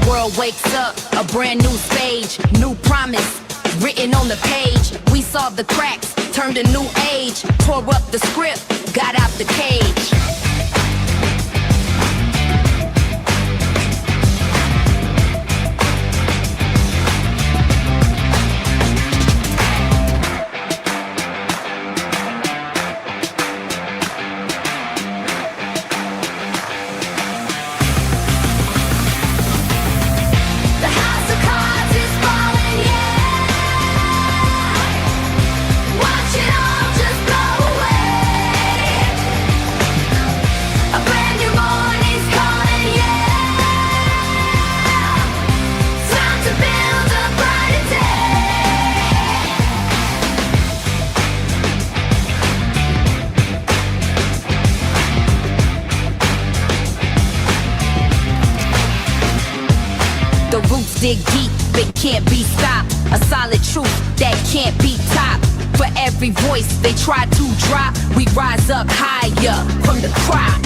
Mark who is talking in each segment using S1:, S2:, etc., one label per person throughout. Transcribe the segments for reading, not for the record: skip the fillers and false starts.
S1: world wakes up, a brand new stage, new promise written on the page. We solved the cracks, turned a new age, tore up the script, got out the cage. Dig deep, they can't be stopped. A solid truth that can't be topped. For every voice they try to drop, we rise up higher from the crowd.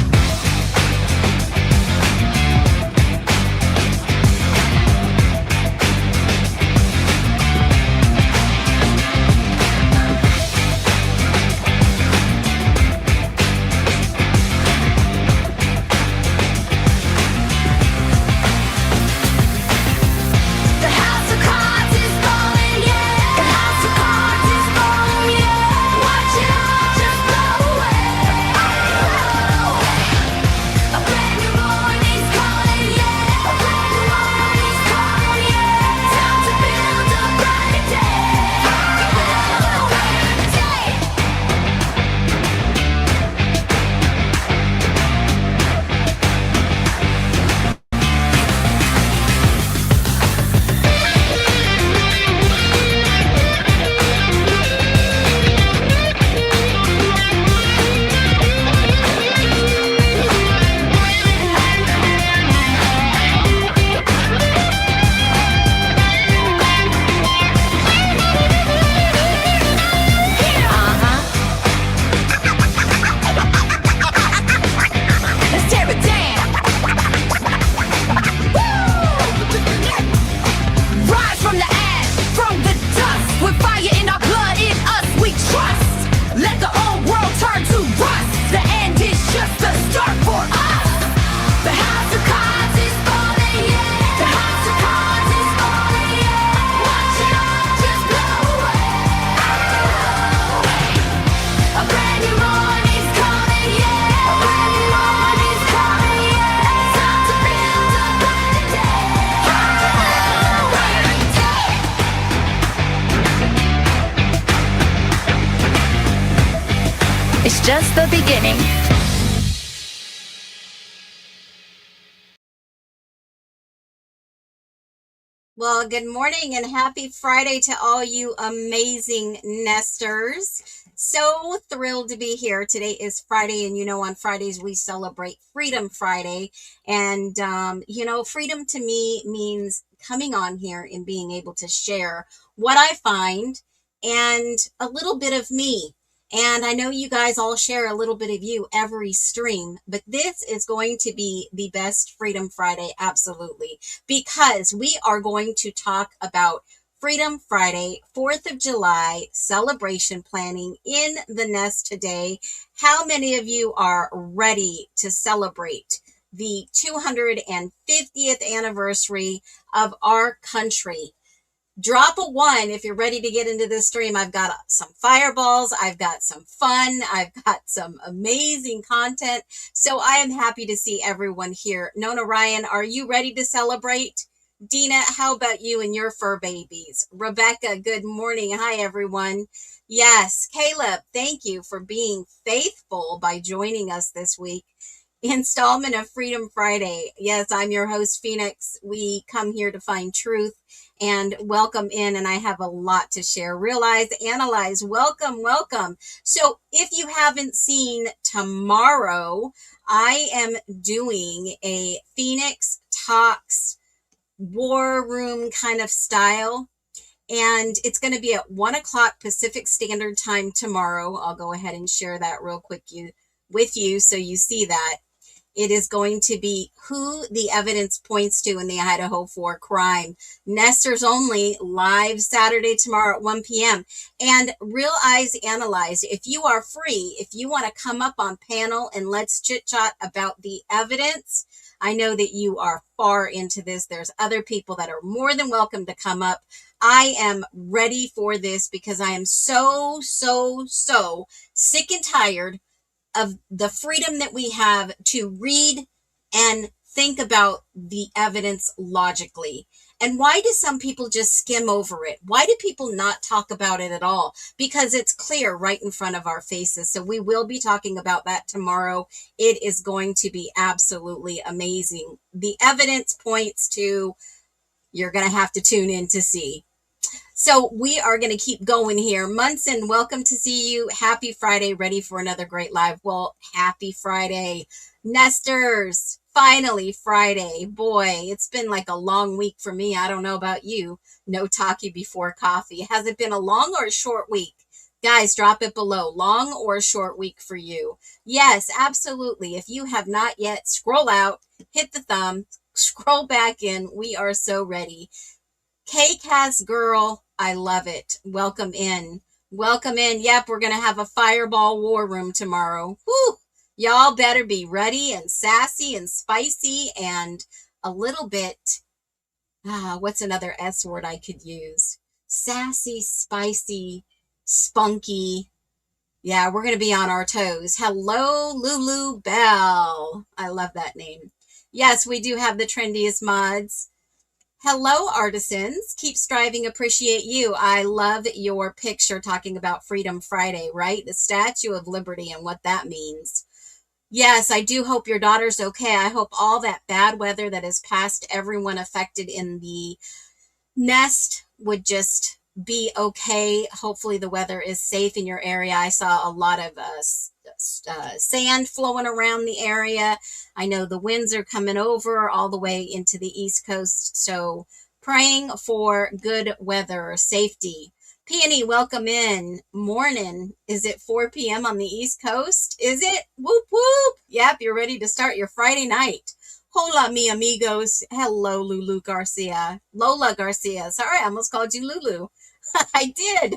S1: Just the beginning.
S2: Well, good morning and happy Friday to all you amazing nesters. So thrilled to be here. Today is Friday, and on Fridays we celebrate Freedom Friday. And, freedom to me means coming on here and being able to share what I find and a little bit of me. And I know you guys all share a little bit of you every stream, but this is going to be the best Freedom Friday, absolutely, because we are going to talk about Freedom Friday, 4th of July celebration planning in the nest today. How many of you are ready to celebrate the 250th anniversary of our country? Drop a 1 if you're ready to get into this stream. I've got some fireballs. I've got some fun. I've got some amazing content. So I am happy to see everyone here. Nona Ryan, are you ready to celebrate? Dina, how about you and your fur babies? Rebecca, good morning. Hi, everyone. Yes, Caleb, thank you for being faithful by joining us this week. Installment of Freedom Friday. Yes, I'm your host, Phoenix. We come here to find truth and welcome in, and I have a lot to share. Realize, analyze, welcome, welcome. So if you haven't seen, tomorrow I am doing a Phoenix Talks war room kind of style, and it's going to be at 1 o'clock Pacific Standard Time tomorrow. I'll go ahead and share that real quick with you so you see that. It is going to be who the evidence points to in the Idaho 4 crime. Nesters only, live Saturday tomorrow at 1 p.m. And Real Eyes Analyzed. If you are free, if you want to come up on panel and let's chit chat about the evidence, I know that you are far into this. There's other people that are more than welcome to come up. I am ready for this because I am so sick and tired of the freedom that we have to read and think about the evidence logically. And why do some people just skim over it? Why do people not talk about it at all? Because it's clear right in front of our faces. So we will be talking about that tomorrow. It is going to be absolutely amazing. The evidence points to, you're going to have to tune in to see. So we are going to keep going here. Munson, welcome to see you. Happy Friday. Ready for another great live. Well, happy Friday. Nesters, finally Friday. Boy, it's been like a long week for me. I don't know about you. No talkie before coffee. Has it been a long or a short week? Guys, drop it below. Long or a short week for you? Yes, absolutely. If you have not yet, scroll out, hit the thumb, scroll back in. We are so ready. KCAS girl, I love it. Welcome in. Welcome in. Yep, we're going to have a fireball war room tomorrow. Whew. Y'all better be ready and sassy and spicy and a little bit, what's another S word I could use? Sassy, spicy, spunky. Yeah, we're going to be on our toes. Hello, Lulu Bell. I love that name. Yes, we do have the trendiest mods. Hello, artisans. Keep striving, appreciate you. I love your picture talking about Freedom Friday, right? The Statue of Liberty and what that means. Yes, I do hope your daughter's okay. I hope all that bad weather that has passed everyone affected in the nest would just be okay. Hopefully the weather is safe in your area. I saw a lot of sand flowing around the area. I know the winds are coming over all the way into the East Coast. So praying for good weather, safety. Peony, welcome in. Morning. Is it 4 p.m. on the East Coast? Is it? Whoop, whoop. Yep, you're ready to start your Friday night. Hola, mi amigos. Hello, Lulu Garcia. Lola Garcia. Sorry, I almost called you Lulu. I did.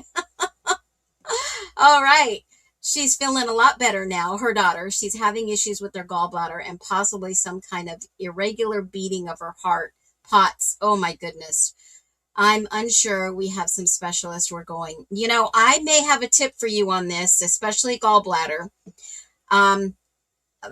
S2: All right. She's feeling a lot better now, her daughter. She's having issues with her gallbladder and possibly some kind of irregular beating of her heart. POTS. Oh, my goodness. I'm unsure. We have some specialists we're going. You know, I may have a tip for you on this, especially gallbladder.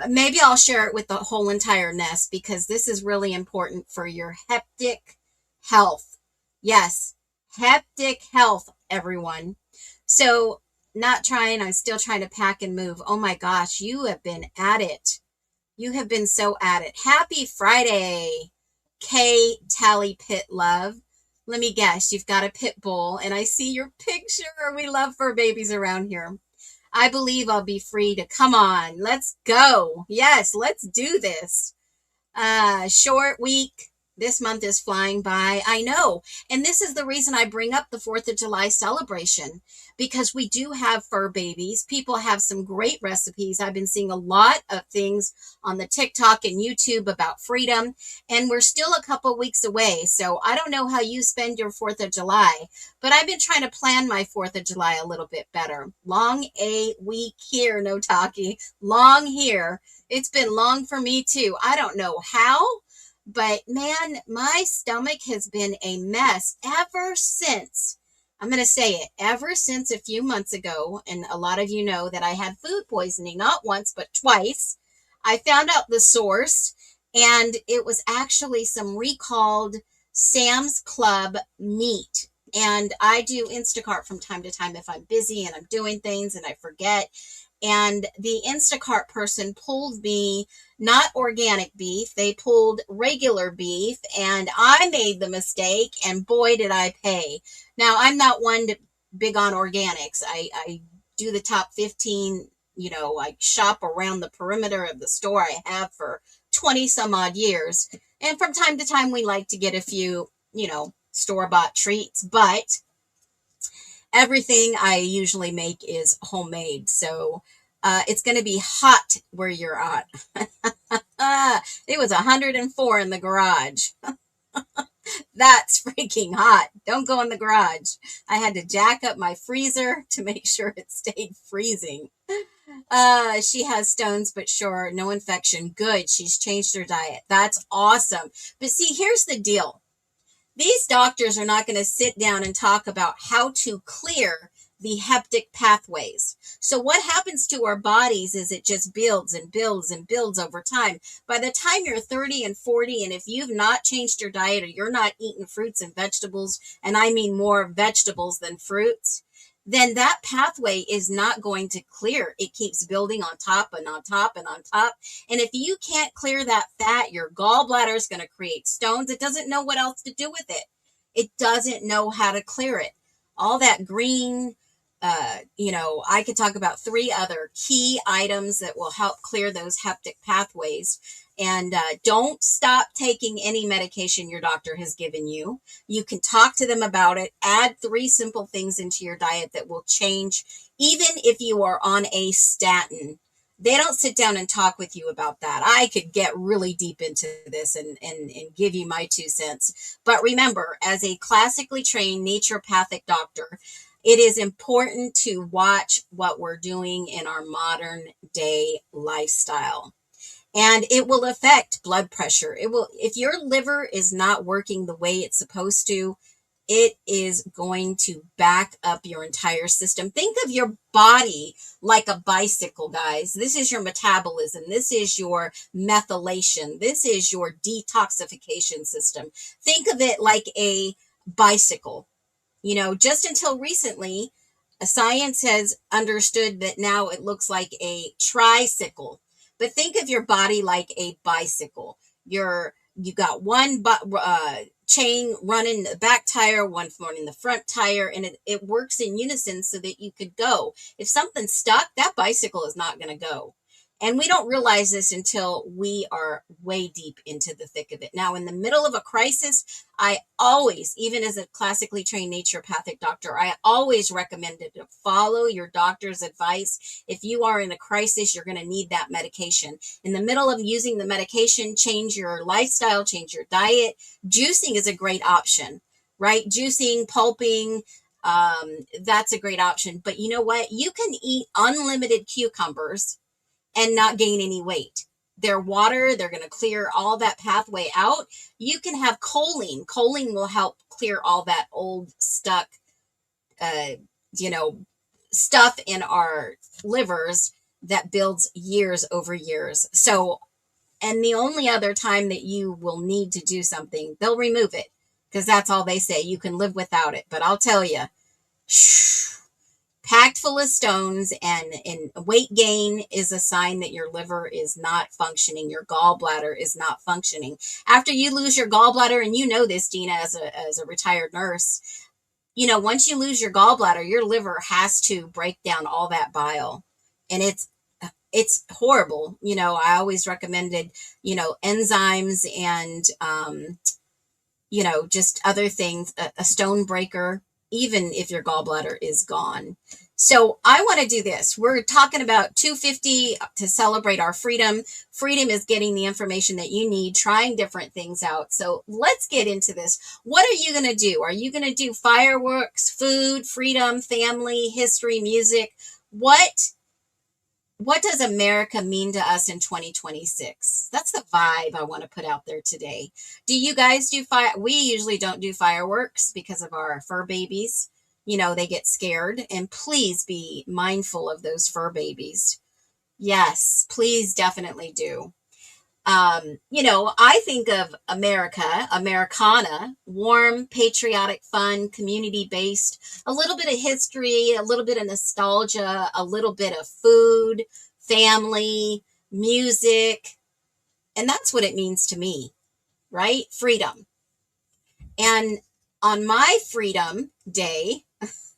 S2: Maybe I'll share it with the whole entire nest because this is really important for your heptic health. Yes, heptic health, everyone. So I'm still trying to pack and move. Oh my gosh, you have been at it. You have been so at it. Happy Friday, K Tally Pit Love. Let me guess, you've got a pit bull and I see your picture. We love fur babies around here. I believe I'll be free to come on. Let's go. Yes, let's do this. Short week. This month is flying by. I know. And this is the reason I bring up the 4th of July celebration, because we do have fur babies. People have some great recipes. I've been seeing a lot of things on the TikTok and YouTube about freedom, and we're still a couple weeks away. So I don't know how you spend your 4th of July, but I've been trying to plan my 4th of July a little bit better. Long a week here, no talkie. Long here. It's been long for me too. I don't know how. But man, my stomach has been a mess ever since, I'm going to say it, ever since a few months ago. And a lot of you know that I had food poisoning, not once, but twice. I found out the source, and it was actually some recalled Sam's Club meat. And I do Instacart from time to time if I'm busy and I'm doing things and I forget. And the Instacart person pulled me not organic beef. They pulled regular beef, and I made the mistake, and boy, did I pay. Now, I'm not big on organics. I do the top 15, I shop around the perimeter of the store I have for 20 some odd years. And from time to time, we like to get a few, store-bought treats, but everything I usually make is homemade. So it's going to be hot where you're at. It was 104 in the garage. That's freaking hot. Don't go in the garage. I had to jack up my freezer to make sure it stayed freezing. She has stones, but sure, no infection. Good. She's changed her diet. That's awesome. But see, here's the deal. These doctors are not going to sit down and talk about how to clear the heptic pathways. So what happens to our bodies is it just builds and builds and builds over time. By the time you're 30 and 40, and if you've not changed your diet or you're not eating fruits and vegetables, and I mean more vegetables than fruits, then that pathway is not going to clear. It keeps building on top and on top and on top. And if you can't clear that fat, your gallbladder is going to create stones. It doesn't know what else to do with it. It doesn't know how to clear it. All that green, I could talk about 3 other key items that will help clear those heptic pathways. And don't stop taking any medication your doctor has given you. You can talk to them about it. Add 3 simple things into your diet that will change, even if you are on a statin. They don't sit down and talk with you about that. I could get really deep into this and give you my 2 cents. But remember, as a classically trained naturopathic doctor, it is important to watch what we're doing in our modern day lifestyle. And it will affect blood pressure. It will, if your liver is not working the way it's supposed to, it is going to back up your entire system. Think of your body like a bicycle, guys. This is your metabolism. This is your methylation. This is your detoxification system. Think of it like a bicycle. Just until recently, science has understood that now it looks like a tricycle. But think of your body like a bicycle. You got one chain running the back tire, one running the front tire, and it works in unison so that you could go. If something's stuck, that bicycle is not going to go. And we don't realize this until we are way deep into the thick of it. Now, in the middle of a crisis, I always, even as a classically trained naturopathic doctor, I always recommended to follow your doctor's advice. If you are in a crisis, you're going to need that medication. In the middle of using the medication, change your lifestyle, change your diet. Juicing is a great option, right? Juicing, pulping, that's a great option. But you know what? You can eat unlimited cucumbers and not gain any weight. They're water. They're going to clear all that pathway out. You can have choline. Choline will help clear all that old stuck, stuff in our livers that builds years over years. So, and the only other time that you will need to do something, they'll remove it because that's all they say. You can live without it. But I'll tell you, packed full of stones and weight gain is a sign that your liver is not functioning. Your gallbladder is not functioning. After you lose your gallbladder, and you know this, Dina, as a retired nurse, once you lose your gallbladder, your liver has to break down all that bile. And it's horrible. I always recommended, enzymes and, just other things, a stone breaker, even if your gallbladder is gone. So I want to do this. We're talking about 250 to celebrate our freedom. Freedom is getting the information that you need, trying different things out. So let's get into this. What are you going to do? Are you going to do fireworks, food, freedom, family, history, music? What does America mean to us in 2026? That's the vibe I want to put out there today. Do you guys do We usually don't do fireworks because of our fur babies. They get scared, and please be mindful of those fur babies. Yes, please definitely do. I think of America, Americana, warm, patriotic, fun, community-based, a little bit of history, a little bit of nostalgia, a little bit of food, family, music. And that's what it means to me, right? Freedom. And on my Freedom Day,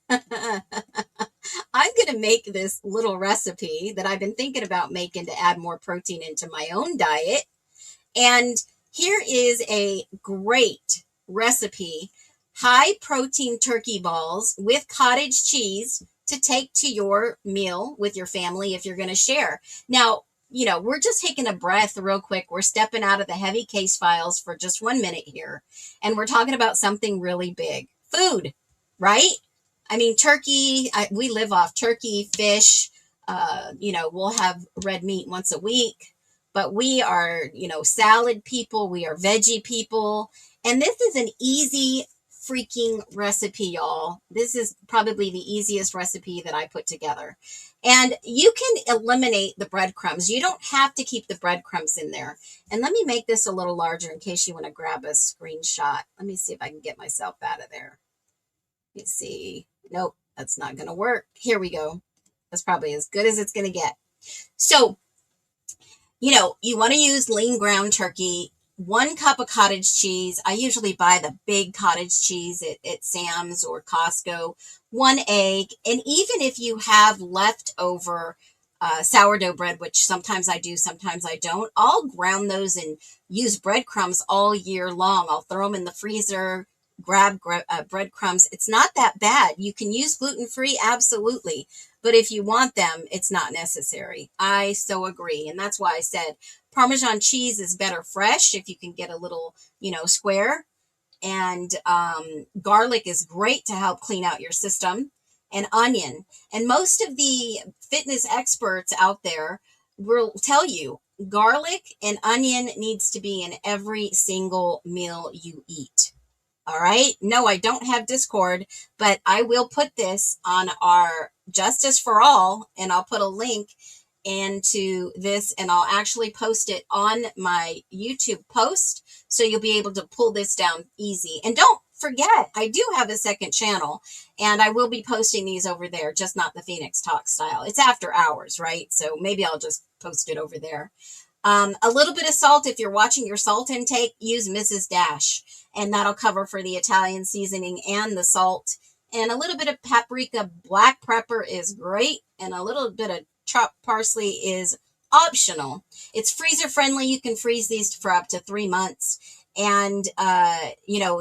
S2: I'm going to make this little recipe that I've been thinking about making to add more protein into my own diet. And here is a great recipe, high protein turkey balls with cottage cheese to take to your meal with your family if you're going to share. Now, we're just taking a breath real quick. We're stepping out of the heavy case files for just 1 minute here. And we're talking about something really big. Food, right? I mean, turkey, we live off turkey, fish. We'll have red meat once a week. But we are, salad people. We are veggie people. And this is an easy freaking recipe, y'all. This is probably the easiest recipe that I put together. And you can eliminate the breadcrumbs. You don't have to keep the breadcrumbs in there. And let me make this a little larger in case you want to grab a screenshot. Let me see if I can get myself out of there. Let's see. Nope, that's not going to work. Here we go. That's probably as good as it's going to get. So, you want to use lean ground turkey, 1 cup of cottage cheese. I usually buy the big cottage cheese at Sam's or Costco, 1 egg. And even if you have leftover sourdough bread, which sometimes I do, sometimes I don't, I'll ground those and use breadcrumbs all year long. I'll throw them in the freezer, grab breadcrumbs. It's not that bad. You can use gluten-free, absolutely. But if you want them, it's not necessary. I so agree. And that's why I said Parmesan cheese is better fresh if you can get a little, square. And garlic is great to help clean out your system. And onion. And most of the fitness experts out there will tell you garlic and onion needs to be in every single meal you eat. All right. No, I don't have Discord, but I will put this on our Justice for All, and I'll put a link into this, and I'll actually post it on my YouTube post. So you'll be able to pull this down easy. And don't forget, I do have a second channel, and I will be posting these over there, just not the Phoenix Talk style. It's after hours, right? So maybe I'll just post it over there. A little bit of salt. If you're watching your salt intake, use Mrs. Dash, and that'll cover for the Italian seasoning and the salt. And a little bit of paprika. Black pepper is great, and a little bit of chopped parsley is optional. It's freezer friendly. You can freeze these for up to 3 months. And,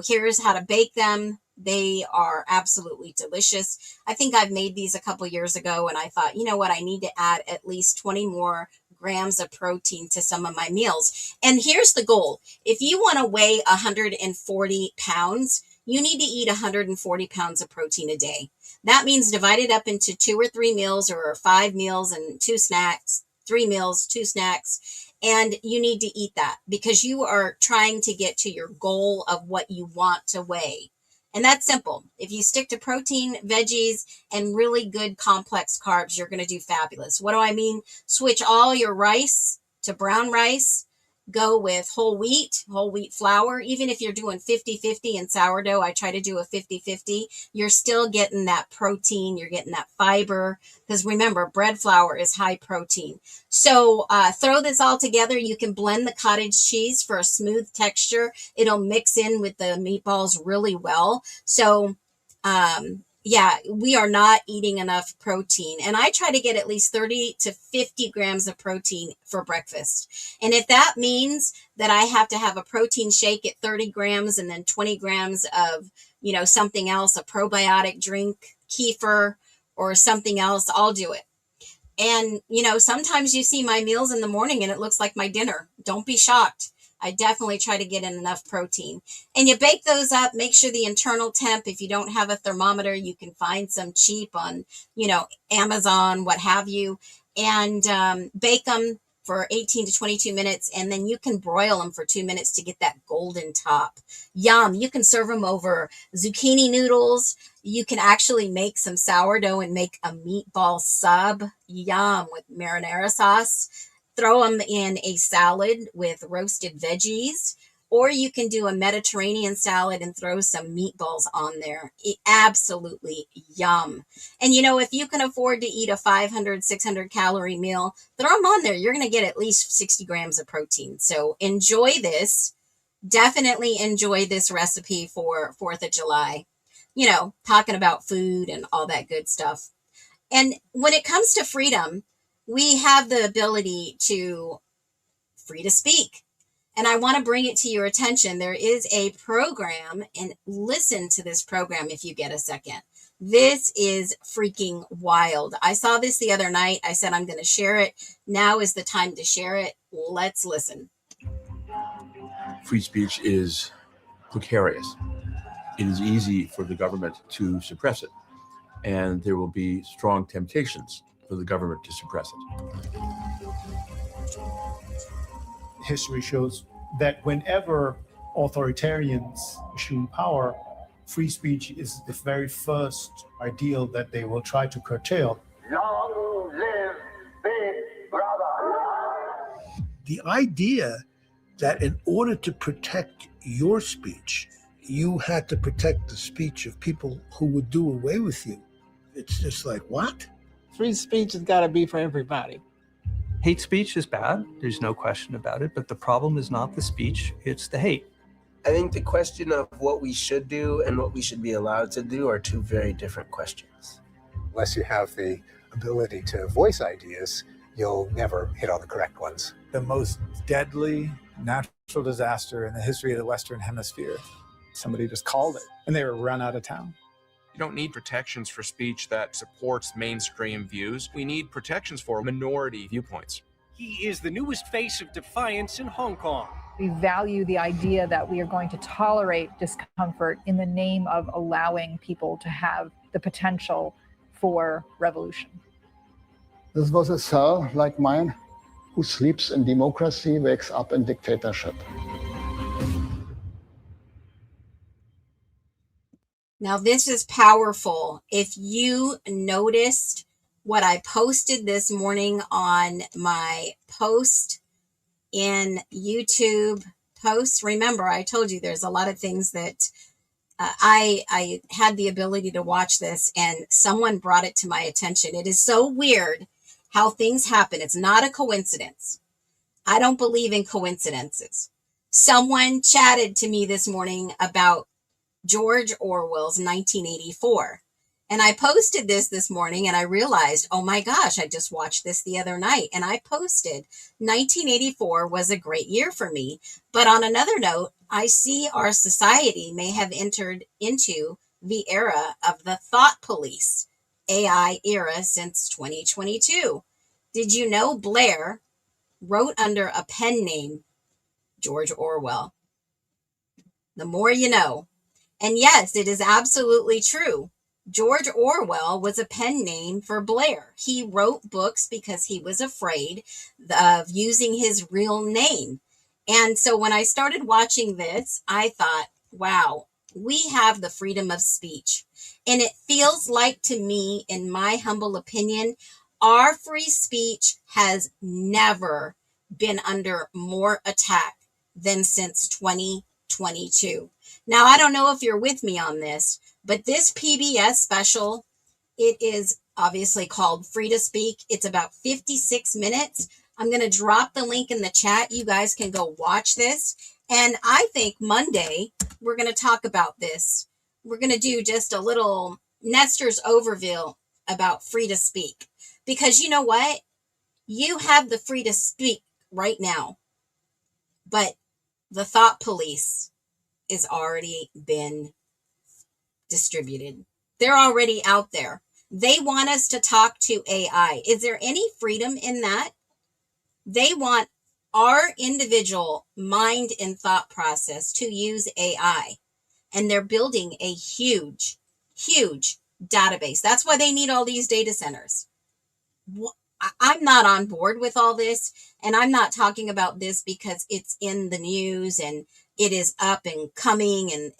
S2: here's how to bake them. They are absolutely delicious. I think I've made these a couple years ago, and I thought, you know what, I need to add at least 20 more grams of protein to some of my meals. And here's the goal. If you want to weigh 140 pounds, you need to eat 140 pounds of protein a day. That means divide it up into 2 or 3 meals, or 5 meals and 2 snacks, 3 meals, 2 snacks. And you need to eat that because you are trying to get to your goal of what you want to weigh. And that's simple. If you stick to protein, veggies, and really good complex carbs, you're going to do fabulous. What do I mean? Switch all your rice to brown rice. Go with whole wheat flour. Even if you're doing 50-50 in sourdough, I try to do a 50-50. You're still getting that protein. You're getting that fiber. Because remember, bread flour is high protein. So throw this all together. You can blend the cottage cheese for a smooth texture. It'll mix in with the meatballs really well. So we are not eating enough protein. And I try to get at least 30 to 50 grams of protein for breakfast. And if that means that I have to have a protein shake at 30 grams and then 20 grams of, something else, a probiotic drink, kefir, or something else, I'll do it. And, sometimes you see my meals in the morning and it looks like my dinner. Don't be shocked. I definitely try to get in enough protein. And you bake those up, make sure the internal temp, if you don't have a thermometer, you can find some cheap on, Amazon, what have you, and bake them for 18 to 22 minutes. And then you can broil them for 2 minutes to get that golden top. Yum. You can serve them over zucchini noodles. You can actually make some sourdough and make a meatball sub. Yum, with marinara sauce. Throw them in a salad with roasted veggies, or you can do a Mediterranean salad and throw some meatballs on there. Absolutely yum. And if you can afford to eat a 500, 600 calorie meal, throw them on there. You're going to get at least 60 grams of protein. So enjoy this. Definitely enjoy this recipe for 4th of July. Talking about food and all that good stuff. And when it comes to freedom, we have the ability to free to speak. And I want to bring it to your attention. There is a program, and listen to this program if you get a second. This is freaking wild. I saw this the other night. I said, I'm going to share it. Now is the time to share it. Let's listen.
S3: Free speech is precarious. It is easy for the government to suppress it, and there will be strong temptations for the government to suppress it.
S4: History shows that whenever authoritarians assume power, free speech is the very first ideal that they will try to curtail.
S5: Long live Big Brother!
S6: The idea that in order to protect your speech, you had to protect the speech of people who would do away with you. It's just like, what?
S7: Free speech has got to be for everybody.
S8: Hate speech is bad. There's no question about it. But the problem is not the speech, it's the hate.
S9: I think the question of what we should do and what we should be allowed to do are two very different questions.
S10: Unless you have the ability to voice ideas, you'll never hit on the correct ones.
S11: The most deadly natural disaster in the history of the Western Hemisphere. Somebody just called it, and they were run out of town.
S12: You don't need protections for speech that supports mainstream views. We need protections for minority viewpoints.
S13: He is the newest face of defiance in Hong Kong.
S14: We value the idea that we are going to tolerate discomfort in the name of allowing people to have the potential for revolution.
S15: This was a cell like mine, who sleeps in democracy, wakes up in dictatorship.
S2: Now, this is powerful. If you noticed what I posted this morning on my post in YouTube posts, remember, I told you there's a lot of things that I had the ability to watch this, and someone brought it to my attention. It is so weird how things happen. It's not a coincidence. I don't believe in coincidences. Someone chatted to me this morning about George Orwell's 1984. And I posted this morning, and I realized, oh my gosh, I just watched this the other night. And I posted 1984 was a great year for me. But on another note, I see our society may have entered into the era of the thought police, AI era since 2022. Did you know Blair wrote under a pen name George Orwell? The more you know. And yes, it is absolutely true. George Orwell was a pen name for Blair. He wrote books because he was afraid of using his real name. And so when I started watching this, I thought, wow, we have the freedom of speech. And it feels like, to me, in my humble opinion, our free speech has never been under more attack than since 2022. Now, I don't know if you're with me on this, but this PBS special, it is obviously called Free to Speak. It's about 56 minutes. I'm going to drop the link in the chat. You guys can go watch this. And I think Monday, we're going to talk about this. We're going to do just a little Nestor's overview about free to speak. Because you know what? You have the free to speak right now. But the thought police is already been distributed. They're already out there. They want us to talk to AI. Is there any freedom in that? They want our individual mind and thought process to use AI. And they're building a huge, huge database. That's why they need all these data centers. I'm not on board with all this. And I'm not talking about this because it's in the news and it is up and coming and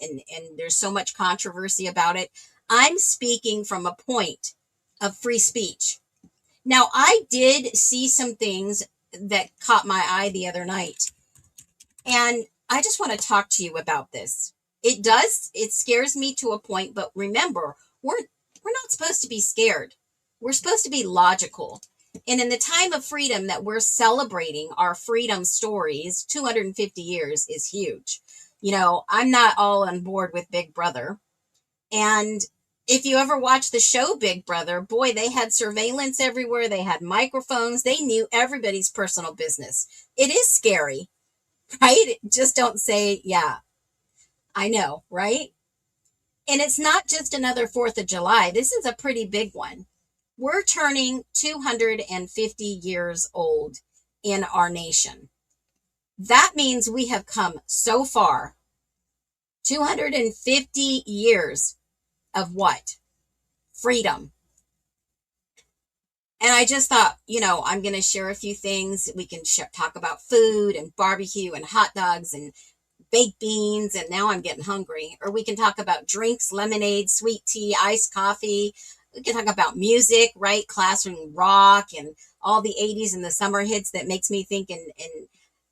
S2: there's so much controversy about it. I'm speaking from a point of free speech. Now, I did see some things that caught my eye the other night. And I just want to talk to you about this. It scares me to a point, but remember, we're not supposed to be scared. We're supposed to be logical. And in the time of freedom that we're celebrating our freedom stories, 250 years is huge. You know, I'm not all on board with Big Brother. And if you ever watch the show Big Brother, boy, they had surveillance everywhere. They had microphones. They knew everybody's personal business. It is scary, right? Just don't say, yeah, I know, right? And it's not just another 4th of July. This is a pretty big one. We're turning 250 years old in our nation. That means we have come so far. 250 years of what? Freedom. And I just thought, I'm going to share a few things. We can talk about food and barbecue and hot dogs and baked beans. And now I'm getting hungry. Or we can talk about drinks, lemonade, sweet tea, iced coffee. We can talk about music, right? Classroom rock and all the 80s and the summer hits that makes me think and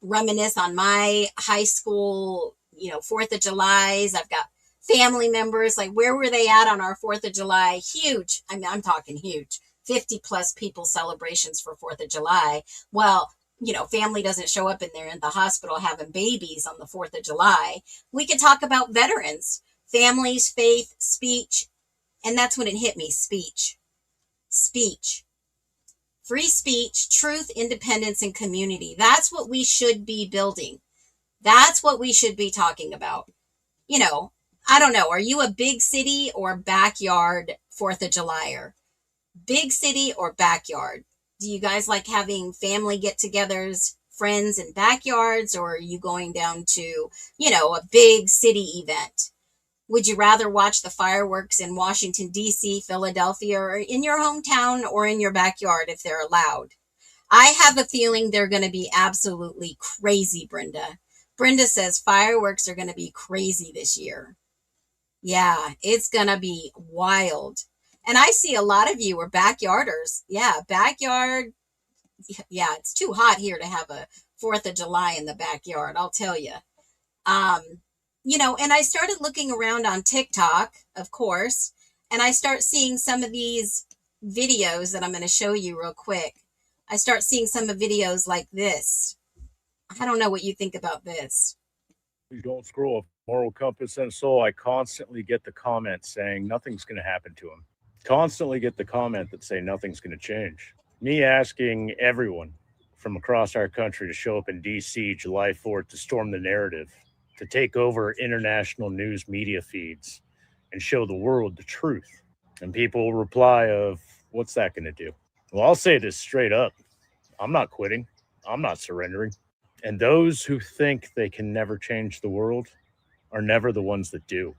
S2: reminisce on my high school, 4th of July's. I've got family members, like where were they at on our 4th of July? Huge. I mean, I'm talking huge. 50 plus people celebrations for 4th of July. Well, family doesn't show up and they're in the hospital having babies on the 4th of July. We could talk about veterans, families, faith, speech. And that's when it hit me. Speech. Free speech, truth, independence, and community. That's what we should be building. That's what we should be talking about. I don't know. Are you a big city or backyard 4th of Julyer? Big city or backyard? Do you guys like having family get-togethers, friends in backyards, or are you going down to, a big city event? Would you rather watch the fireworks in Washington, D.C., Philadelphia, or in your hometown or in your backyard if they're allowed? I have a feeling they're going to be absolutely crazy, Brenda. Brenda says fireworks are going to be crazy this year. Yeah, it's going to be wild. And I see a lot of you are backyarders. Yeah, backyard. Yeah, it's too hot here to have a 4th of July in the backyard, I'll tell you. And I started looking around on TikTok, of course, and I start seeing some of these videos that I'm going to show you real quick. I start seeing some of videos like this. I don't know what you think about this.
S16: Please don't scroll. Moral compass and soul. I constantly get the comments saying nothing's going to happen to him. Constantly get the comment that say nothing's going to change. Me asking everyone from across our country to show up in DC July 4th to storm the narrative, to take over international news media feeds and show the world the truth. And people will reply of, what's that going to do? Well, I'll say this straight up. I'm not quitting. I'm not surrendering. And those who think they can never change the world are never the ones that do.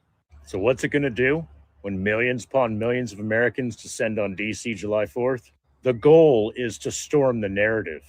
S16: So what's it going to do when millions upon millions of Americans descend on DC July 4th? The goal is to storm the narrative,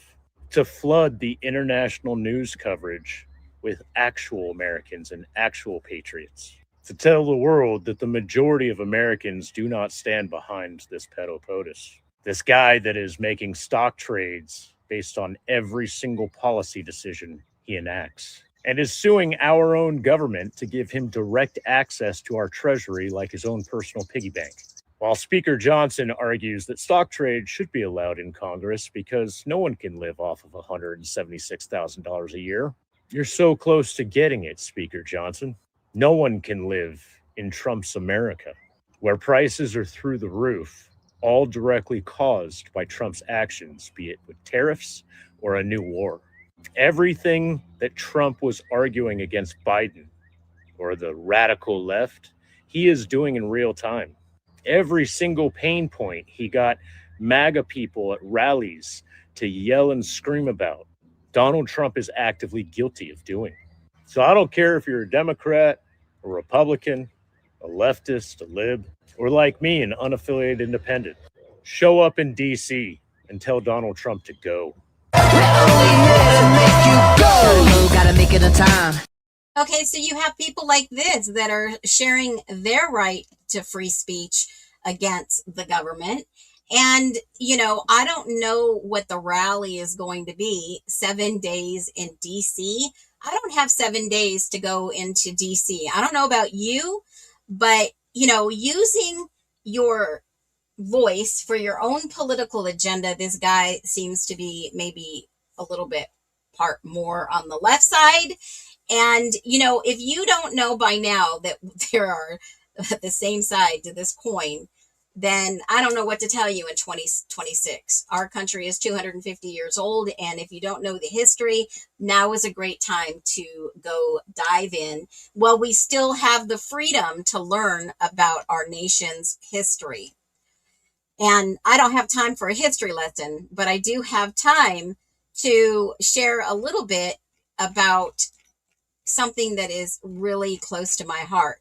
S16: to flood the international news coverage with actual Americans and actual patriots, to tell the world that the majority of Americans do not stand behind this pedo POTUS, this guy that is making stock trades based on every single policy decision he enacts, and is suing our own government to give him direct access to our treasury like his own personal piggy bank. While Speaker Johnson argues that stock trade should be allowed in Congress because no one can live off of $176,000 a year. You're so close to getting it, Speaker Johnson. No one can live in Trump's America, where prices are through the roof, all directly caused by Trump's actions, be it with tariffs or a new war. Everything that Trump was arguing against Biden or the radical left, he is doing in real time. Every single pain point he got MAGA people at rallies to yell and scream about, Donald Trump is actively guilty of doing. So I don't care if you're a Democrat, a Republican, a leftist, a lib, or like me, an unaffiliated independent. Show up in DC and tell Donald Trump to go.
S1: Gotta make it a time.
S2: Okay, so you have people like this that are sharing their right to free speech against the government. And, I don't know what the rally is going to be. 7 days in DC. I don't have 7 days to go into DC. I don't know about you, but, using your voice for your own political agenda, this guy seems to be maybe a little bit part more on the left side. And, if you don't know by now that there are the same side to this coin, then I don't know what to tell you in 2026. Our country is 250 years old. And if you don't know the history, now is a great time to go dive in. Well, we still have the freedom to learn about our nation's history. And I don't have time for a history lesson, but I do have time to share a little bit about something that is really close to my heart.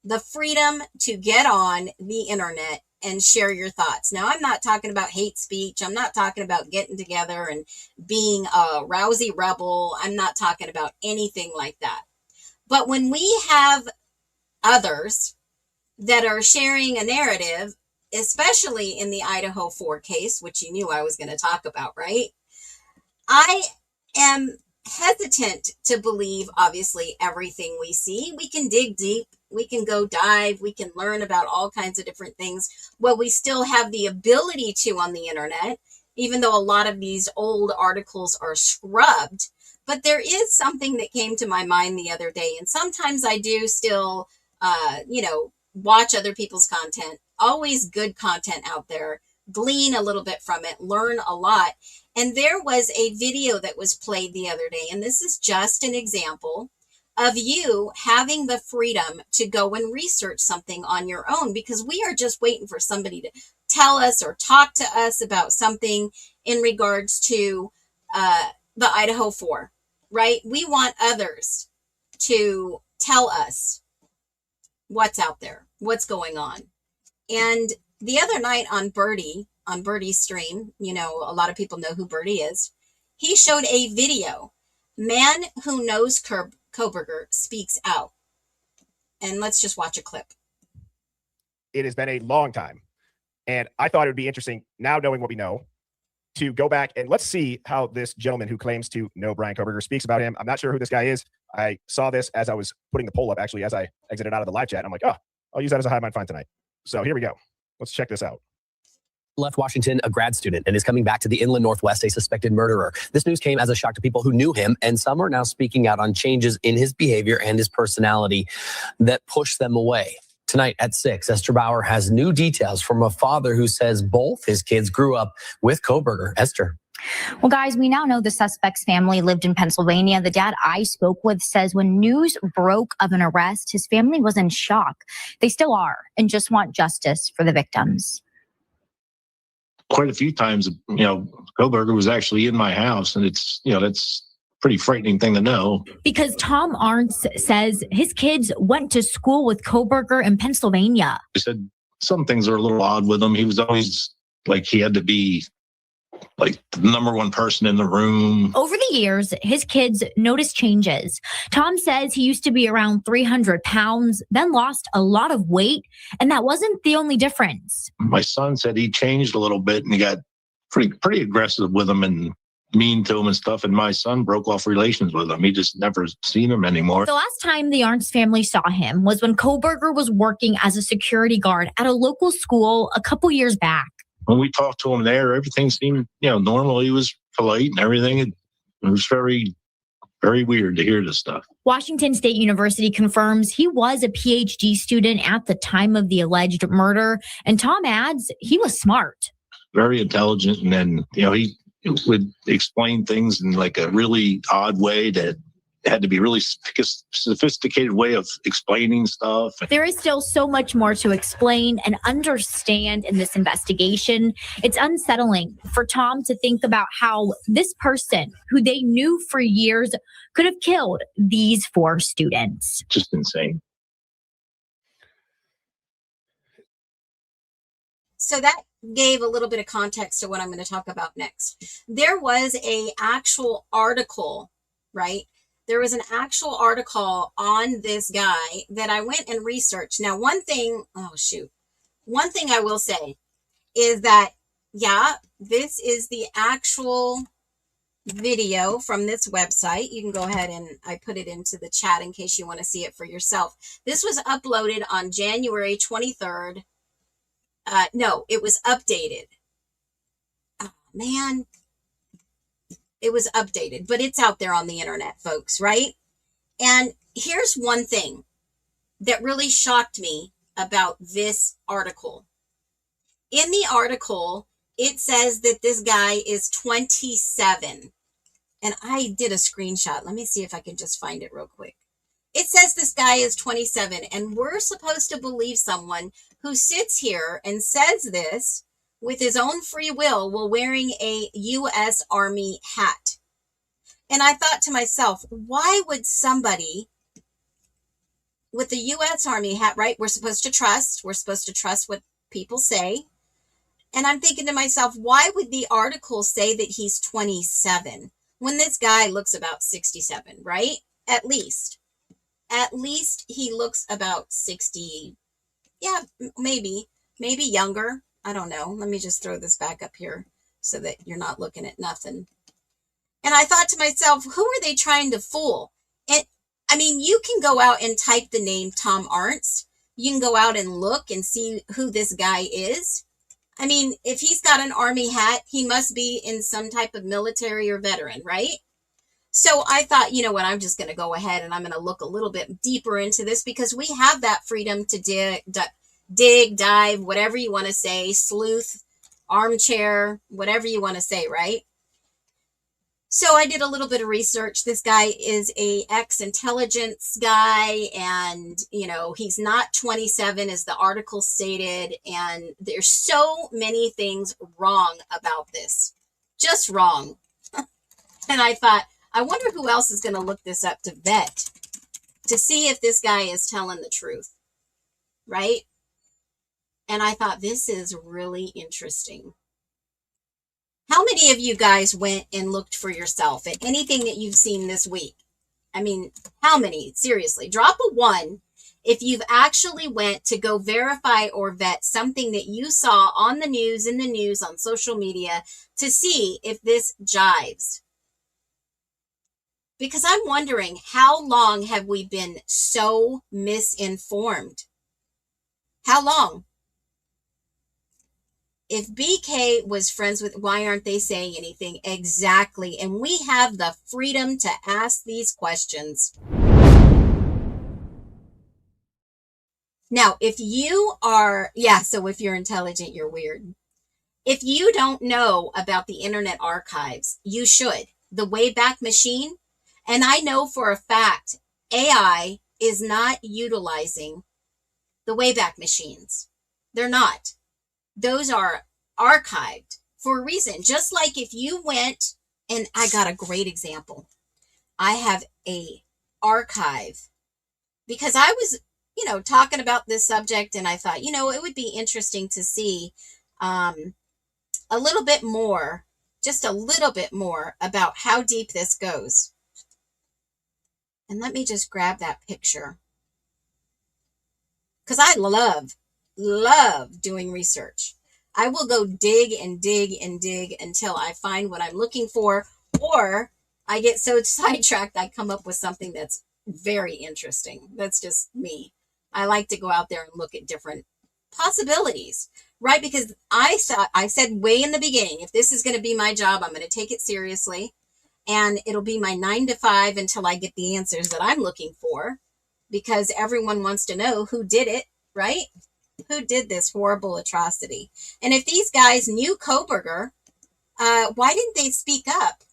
S2: The freedom to get on the internet and share your thoughts. Now, I'm not talking about hate speech. I'm not talking about getting together and being a rousy rebel. I'm not talking about anything like that. But when we have others that are sharing a narrative, especially in the Idaho 4 case, which you knew I was going to talk about, right? I am hesitant to believe, obviously, everything we see. We can dig deep. We can go dive. We can learn about all kinds of different things. Well, we still have the ability to on the internet, even though a lot of these old articles are scrubbed. But there is something that came to my mind the other day. And sometimes I do still, watch other people's content. Always good content out there. Glean a little bit from it. Learn a lot. And there was a video that was played the other day. And this is just an example of you having the freedom to go and research something on your own, because we are just waiting for somebody to tell us or talk to us about something in regards to the Idaho 4, right? We want others to tell us what's out there, what's going on. And the other night on Birdie's stream, a lot of people know who Birdie is. He showed a video, Man Who Knows Koberger Speaks Out. And let's just watch a clip.
S17: It has been a long time. And I thought it would be interesting, now knowing what we know, to go back and let's see how this gentleman who claims to know Brian Koberger speaks about him. I'm not sure who this guy is. I saw this as I was putting the poll up, actually, as I exited out of the live chat. I'm like, I'll use that as a high mind find tonight. So here we go. Let's check this out.
S18: Left Washington a grad student and is coming back to the inland Northwest, a suspected murderer. This news came as a shock to people who knew him, and some are now speaking out on changes in his behavior and his personality that push them away. Tonight at 6, Esther Bauer has new details from a father who says both his kids grew up with Koberger. Esther.
S19: Well, guys, we now know the suspect's family lived in Pennsylvania. The dad I spoke with says when news broke of an arrest, his family was in shock. They still are, and just want justice for the victims.
S20: Quite a few times, Koberger was actually in my house, and it's, that's a pretty frightening thing to know.
S19: Because Tom Arntz says his kids went to school with Koberger in Pennsylvania.
S20: He said some things are a little odd with him. He was always like he had to be like the number one person in the room.
S19: Over the years, his kids noticed changes. Tom says he used to be around 300 pounds, then lost a lot of weight, and that wasn't the only difference.
S20: My son said he changed a little bit and he got pretty aggressive with him and mean to him and stuff, and my son broke off relations with him. He just never seen him anymore.
S19: The last time the Arntz family saw him was when Koberger was working as a security guard at a local school a couple years back.
S20: When we talked to him there, everything seemed, normal. He was polite and everything. It was very, very weird to hear this stuff.
S19: Washington State University confirms he was a PhD student at the time of the alleged murder. And Tom adds he was smart.
S20: Very intelligent. And then, he would explain things in like a really odd way that had to be really sophisticated way of explaining stuff.
S19: There is still so much more to explain and understand in this investigation. It's unsettling for Tom to think about how this person who they knew for years could have killed these 4 students.
S20: Just insane.
S2: So that gave a little bit of context to what I'm going to talk about next. There was a actual article, right? There was an actual article on this guy that I went and researched. Now, one thing I will say is that, this is the actual video from this website. You can go ahead and I put it into the chat in case you want to see it for yourself. This was uploaded on January 23rd. No, it was updated. Oh, man. It was updated, but it's out there on the internet, folks, right? And here's one thing that really shocked me about this article. in the article, it says that this guy is 27. And I did a screenshot. Let me see if I can just find it real quick. It says this guy is 27, and we're supposed to believe someone who sits here and says this with his own free will while wearing a U.S. Army hat. And I thought to myself, why would somebody with the U.S. Army hat, right? We're supposed to trust what people say. And I'm thinking to myself, why would the article say that he's 27 when this guy looks about 67, right? At least he looks about 60. Yeah, maybe younger. I don't know. Let me just throw this back up here so that you're not looking at nothing. And I thought to myself, who are they trying to fool? And I mean, you can go out and type the name Tom Arntz. You can go out and look and see who this guy is. I mean, if he's got an Army hat, he must be in some type of military or veteran, right? So I thought, you know what, I'm just going to go ahead and I'm going to look a little bit deeper into this because we have that freedom to dig, dive, whatever you want to say, sleuth, armchair, whatever you want to say, right? So I did a little bit of research. This guy is a ex-intelligence guy, and, you know, he's not 27 as the article stated, and there's so many things wrong about this. Just wrong. And I thought, I wonder who else is going to look this up to vet to see if this guy is telling the truth, right? And I thought, this is really interesting. How many of you guys went and looked for yourself at anything that you've seen this week? I mean, how many? Seriously, drop a 1 if you've actually went to go verify or vet something that you saw on the news, in the news, on social media to see if this jives. Because I'm wondering, how long have we been so misinformed? How long? If BK was friends with, why aren't they saying anything? Exactly. And we have the freedom to ask these questions. Now, if you are, so if you're intelligent, you're weird. If you don't know about the Internet Archives, you should. The Wayback Machine. And I know for a fact, AI is not utilizing the Wayback Machines. They're not. Those are archived for a reason. Just like if you went, and I got a great example. I have a archive because I was, talking about this subject, and I thought, it would be interesting to see a little bit more, just a little bit more about how deep this goes. And let me just grab that picture. Because I love doing research. I will go dig and dig and dig until I find what I'm looking for, or I get so sidetracked I come up with something that's very interesting. That's just me. I like to go out there and look at different possibilities, right? Because I said way in the beginning, if this is going to be my job, I'm going to take it seriously, and it'll be my 9 to 5 until I get the answers that I'm looking for, because everyone wants to know who did it, right? Who did this horrible atrocity? And if these guys knew Koberger, why didn't they speak up?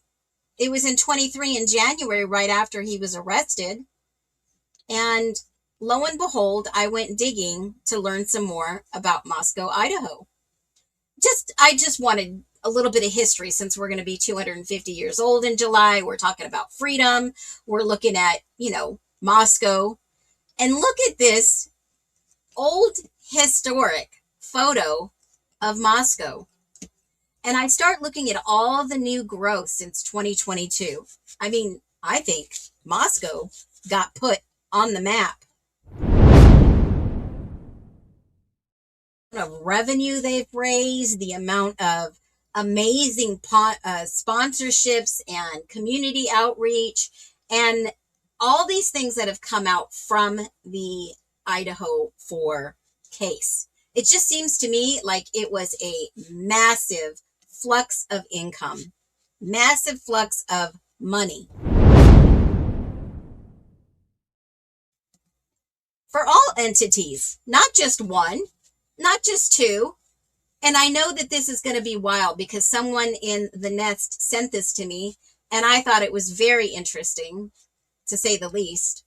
S2: It was in 23 in January, right after he was arrested. And lo and behold, I went digging to learn some more about Moscow, Idaho. I just wanted a little bit of history, since we're going to be 250 years old in July. We're talking about freedom. We're looking at, Moscow. And look at this old historic photo of Moscow. And I start looking at all the new growth since 2022. I mean, I think Moscow got put on the map. The amount of revenue they've raised, the amount of amazing sponsorships and community outreach, and all these things that have come out from the Idaho 4 case. It just seems to me like it was a massive flux of income, massive flux of money. For all entities, not just one, not just two, And I know that this is going to be wild because someone in the nest sent this to me, and I thought it was very interesting, to say the least.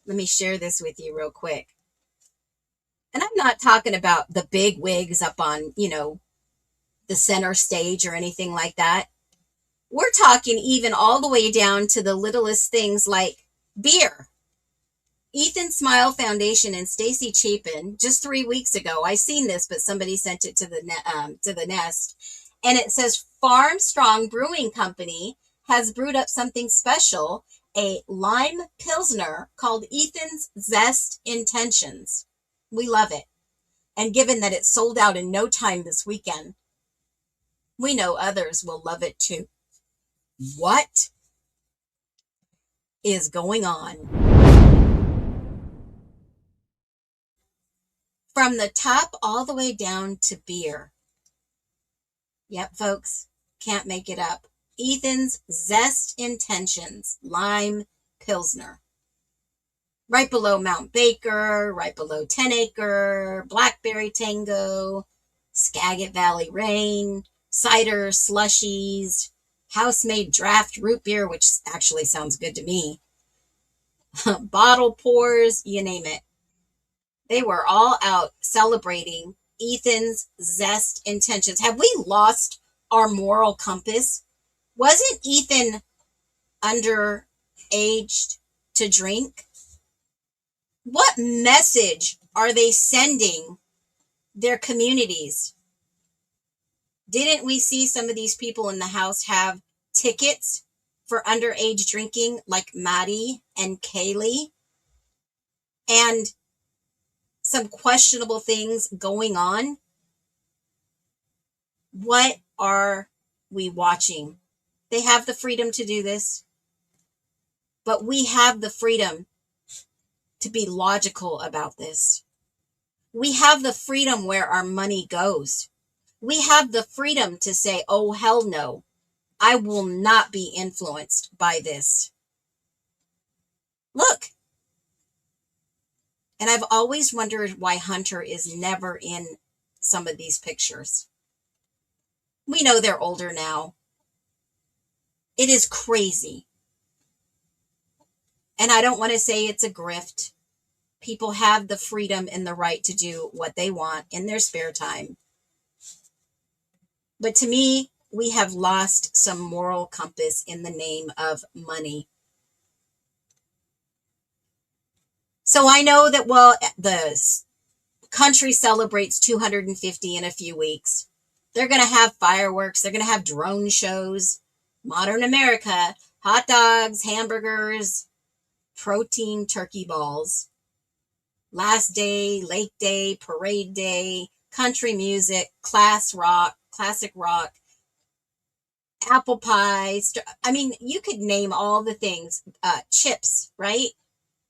S2: Let me share this with you real quick. And I'm not talking about the big wigs up on, the center stage or anything like that. We're talking even all the way down to the littlest things like beer. Ethan Smile Foundation and Stacy Chapin, just 3 weeks ago, I seen this, but somebody sent it to the nest, and it says Farm Strong Brewing Company has brewed up something special, a lime pilsner called Ethan's Zest Intentions. We love it, and given that it sold out in no time this weekend, we know others will love it too. What is going on? From the top all the way down to beer. Yep, folks, can't make it up. Ethan's Zest Intentions Lime Pilsner. Right below Mount Baker, right below 10 Acre, Blackberry Tango, Skagit Valley Rain, cider slushies, house-made draft root beer, which actually sounds good to me, bottle pours, you name it. They were all out celebrating Ethan's Zest Intentions. Have we lost our moral compass? Wasn't Ethan underaged to drink? What message are they sending their communities? Didn't we see some of these people in the house have tickets for underage drinking, like Maddie and Kaylee? And some questionable things going on? What are we watching? They have the freedom to do this, but we have the freedom to be logical about this. We have the freedom where our money goes. We have the freedom to say, oh, hell no, I will not be influenced by this. Look. And I've always wondered why Hunter is never in some of these pictures. We know they're older now. It is crazy. And I don't want to say it's a grift. People have the freedom and the right to do what they want in their spare time. But to me, we have lost some moral compass in the name of money. So I know that, well, the country celebrates 250 in a few weeks. They're going to have fireworks. They're going to have drone shows. Modern America, hot dogs, hamburgers, protein turkey balls. Last day, lake day, parade day, country music, classic rock, apple pie. I mean, you could name all the things. Chips, right?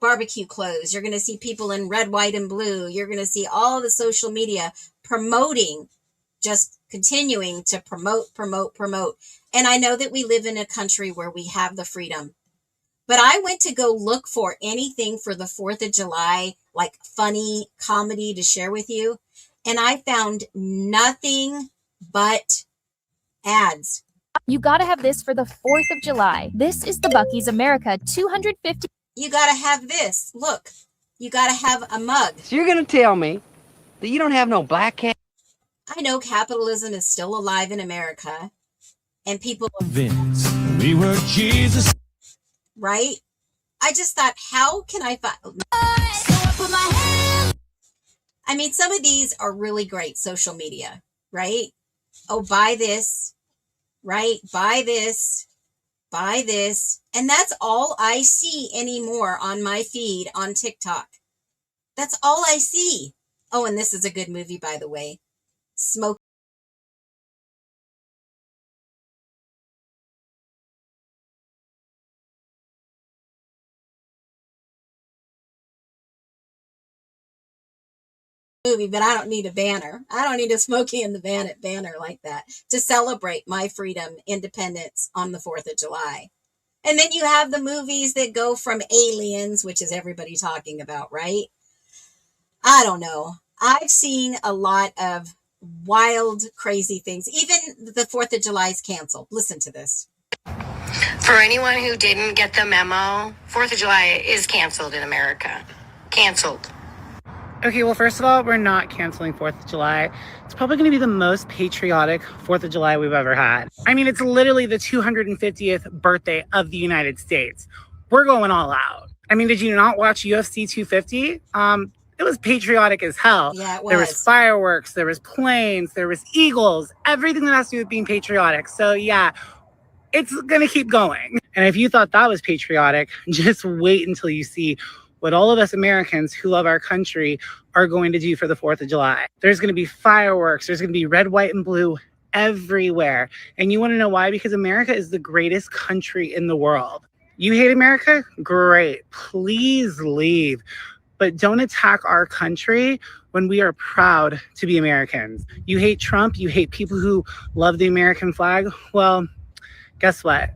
S2: Barbecue clothes. You're going to see people in red, white, and blue. You're going to see all the social media promoting, just continuing to promote. And I know that we live in a country where we have the freedom. But I went to go look for anything for the 4th of July, like funny comedy to share with you. And I found nothing but ads.
S21: You gotta have this for the 4th of July. This is the Buc-ee's America 250.
S2: You gotta have this. Look, you gotta have a mug.
S22: So you're gonna tell me that you don't have no black cat?
S2: I know capitalism is still alive in America. And people...
S23: Vince, we were Jesus.
S2: Right? I just thought, how can I find... I mean, some of these are really great social media, right? Oh, buy this, right? Buy this. And that's all I see anymore on my feed on TikTok. That's all I see. Oh, and this is a good movie, by the way. Smoke. Movie, but I don't need a banner. I don't need a Smokey and the Bandit banner like that to celebrate my freedom, independence on the 4th of July. And then you have the movies that go from Aliens, which is everybody talking about, right? I don't know. I've seen a lot of wild, crazy things. Even the 4th of July is canceled. Listen to this.
S3: For anyone who didn't get the memo, 4th of July is canceled in America. Canceled.
S4: Okay, well, first of all, we're not canceling 4th of July. It's probably going to be the most patriotic 4th of July we've ever had. I mean, it's literally the 250th birthday of the United States. We're going all out. I mean, did you not watch UFC 250? It was patriotic as hell.
S2: Yeah, it was.
S4: There was fireworks, there was planes, there was eagles, everything that has to do with being patriotic. So yeah, it's going to keep going. And if you thought that was patriotic, just wait until you see what all of us Americans who love our country are going to do for the 4th of July. There's going to be fireworks. There's going to be red, white, and blue everywhere. And you want to know why? Because America is the greatest country in the world. You hate America? Great. Please leave. But don't attack our country when we are proud to be Americans. You hate Trump. You hate people who love the American flag. Well, guess what?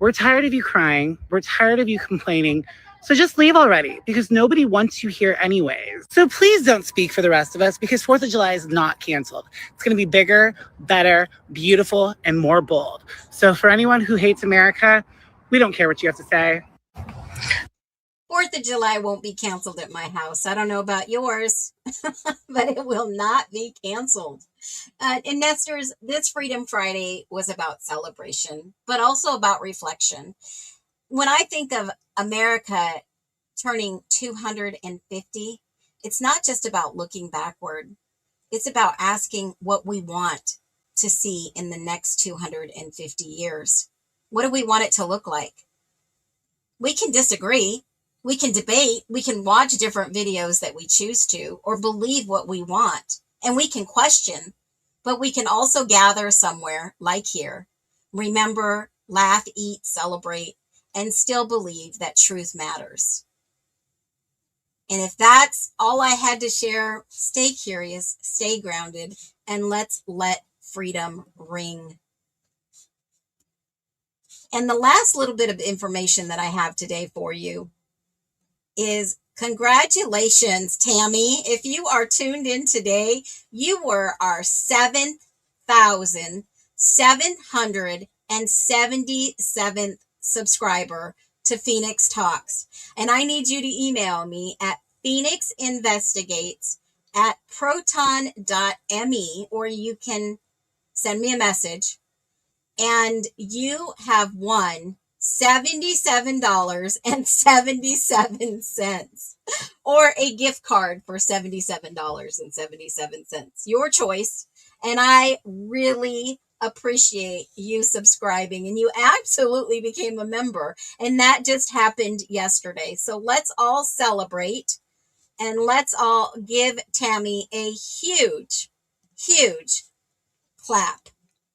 S4: We're tired of you crying. We're tired of you complaining. So just leave already, because nobody wants you here anyways. So please don't speak for the rest of us, because 4th of July is not canceled. It's going to be bigger, better, beautiful, and more bold. So for anyone who hates America, we don't care what you have to say.
S2: 4th of July won't be canceled at my house. I don't know about yours, but it will not be canceled. And Nesters, this Freedom Friday was about celebration, but also about reflection. When I think of America turning 250, it's not just about looking backward. It's about asking what we want to see in the next 250 years. What do we want it to look like? We can disagree. We can debate. We can watch different videos that we choose to, or believe what we want. And we can question, but we can also gather somewhere like here. Remember, laugh, eat, celebrate, and still believe that truth matters. And if that's all I had to share, stay curious, stay grounded, and let's let freedom ring. And the last little bit of information that I have today for you is congratulations, Tammie. If you are tuned in today, you were our 7,777th subscriber to Phoenix Talks. And I need you to email me at phoenixinvestigates@proton.me, or you can send me a message. And you have won $77.77, or a gift card for $77.77. Your choice. And I really appreciate you subscribing, and you absolutely became a member, and that just happened yesterday. So let's all celebrate, and let's all give Tammie a huge clap.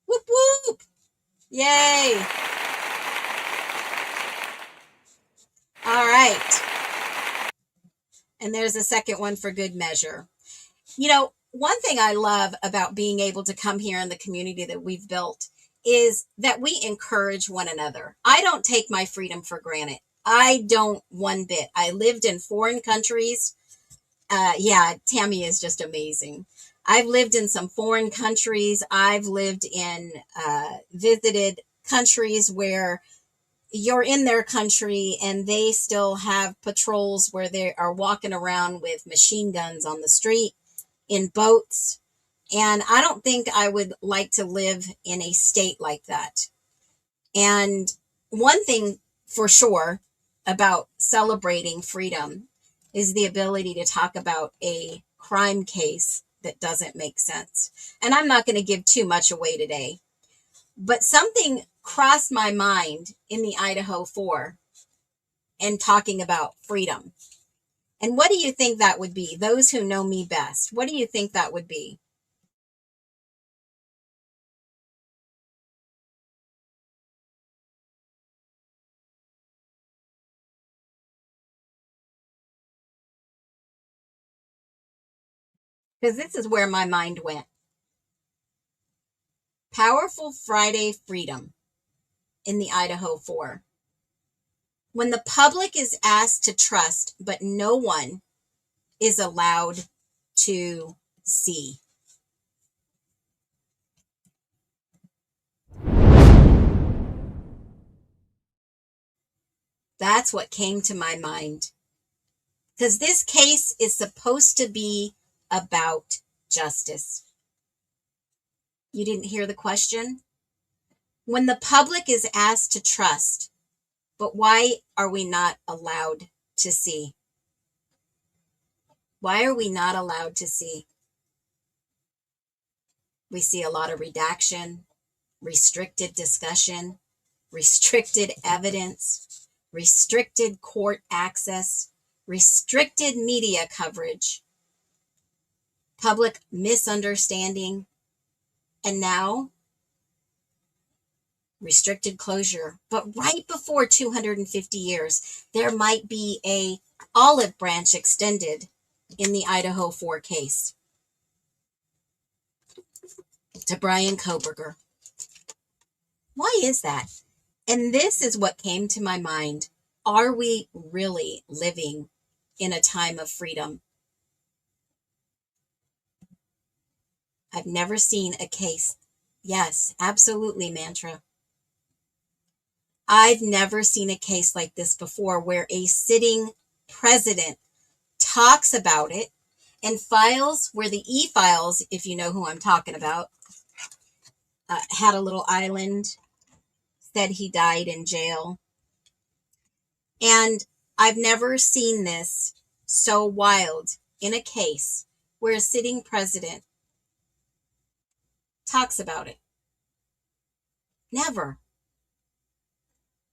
S2: Whoop whoop. Yay. All right. And there's a second one for good measure. You know, one thing I love about being able to come here in the community that we've built is that we encourage one another. I don't take my freedom for granted. I don't one bit. I lived in foreign countries. Yeah, Tammie is just amazing. I've lived in some foreign countries. I've lived in visited countries where you're in their country and they still have patrols where they are walking around with machine guns on the street, in boats. And I don't think I would like to live in a state like that. And one thing for sure about celebrating freedom is the ability to talk about a crime case that doesn't make sense. And I'm not going to give too much away today, but something crossed my mind in the Idaho 4 and talking about freedom. And what do you think that would be? Those who know me best, what do you think that would be? Because this is where my mind went. Powerful Friday freedom in the Idaho 4. When the public is asked to trust, but no one is allowed to see. That's what came to my mind. Because this case is supposed to be about justice. You didn't hear the question? When the public is asked to trust, but why are we not allowed to see? Why are we not allowed to see? We see a lot of redaction, restricted discussion, restricted evidence, restricted court access, restricted media coverage, public misunderstanding, and now restricted closure. But right before 250 years, there might be a olive branch extended in the Idaho 4 case to Brian Koberger. Why is that? And this is what came to my mind. Are we really living in a time of freedom? I've never seen a case. Yes, absolutely, Mantra. I've never seen a case like this before where a sitting president talks about it and files where the e-files, if you know who I'm talking about, had a little island, said he died in jail. And I've never seen this so wild in a case where a sitting president talks about it. Never.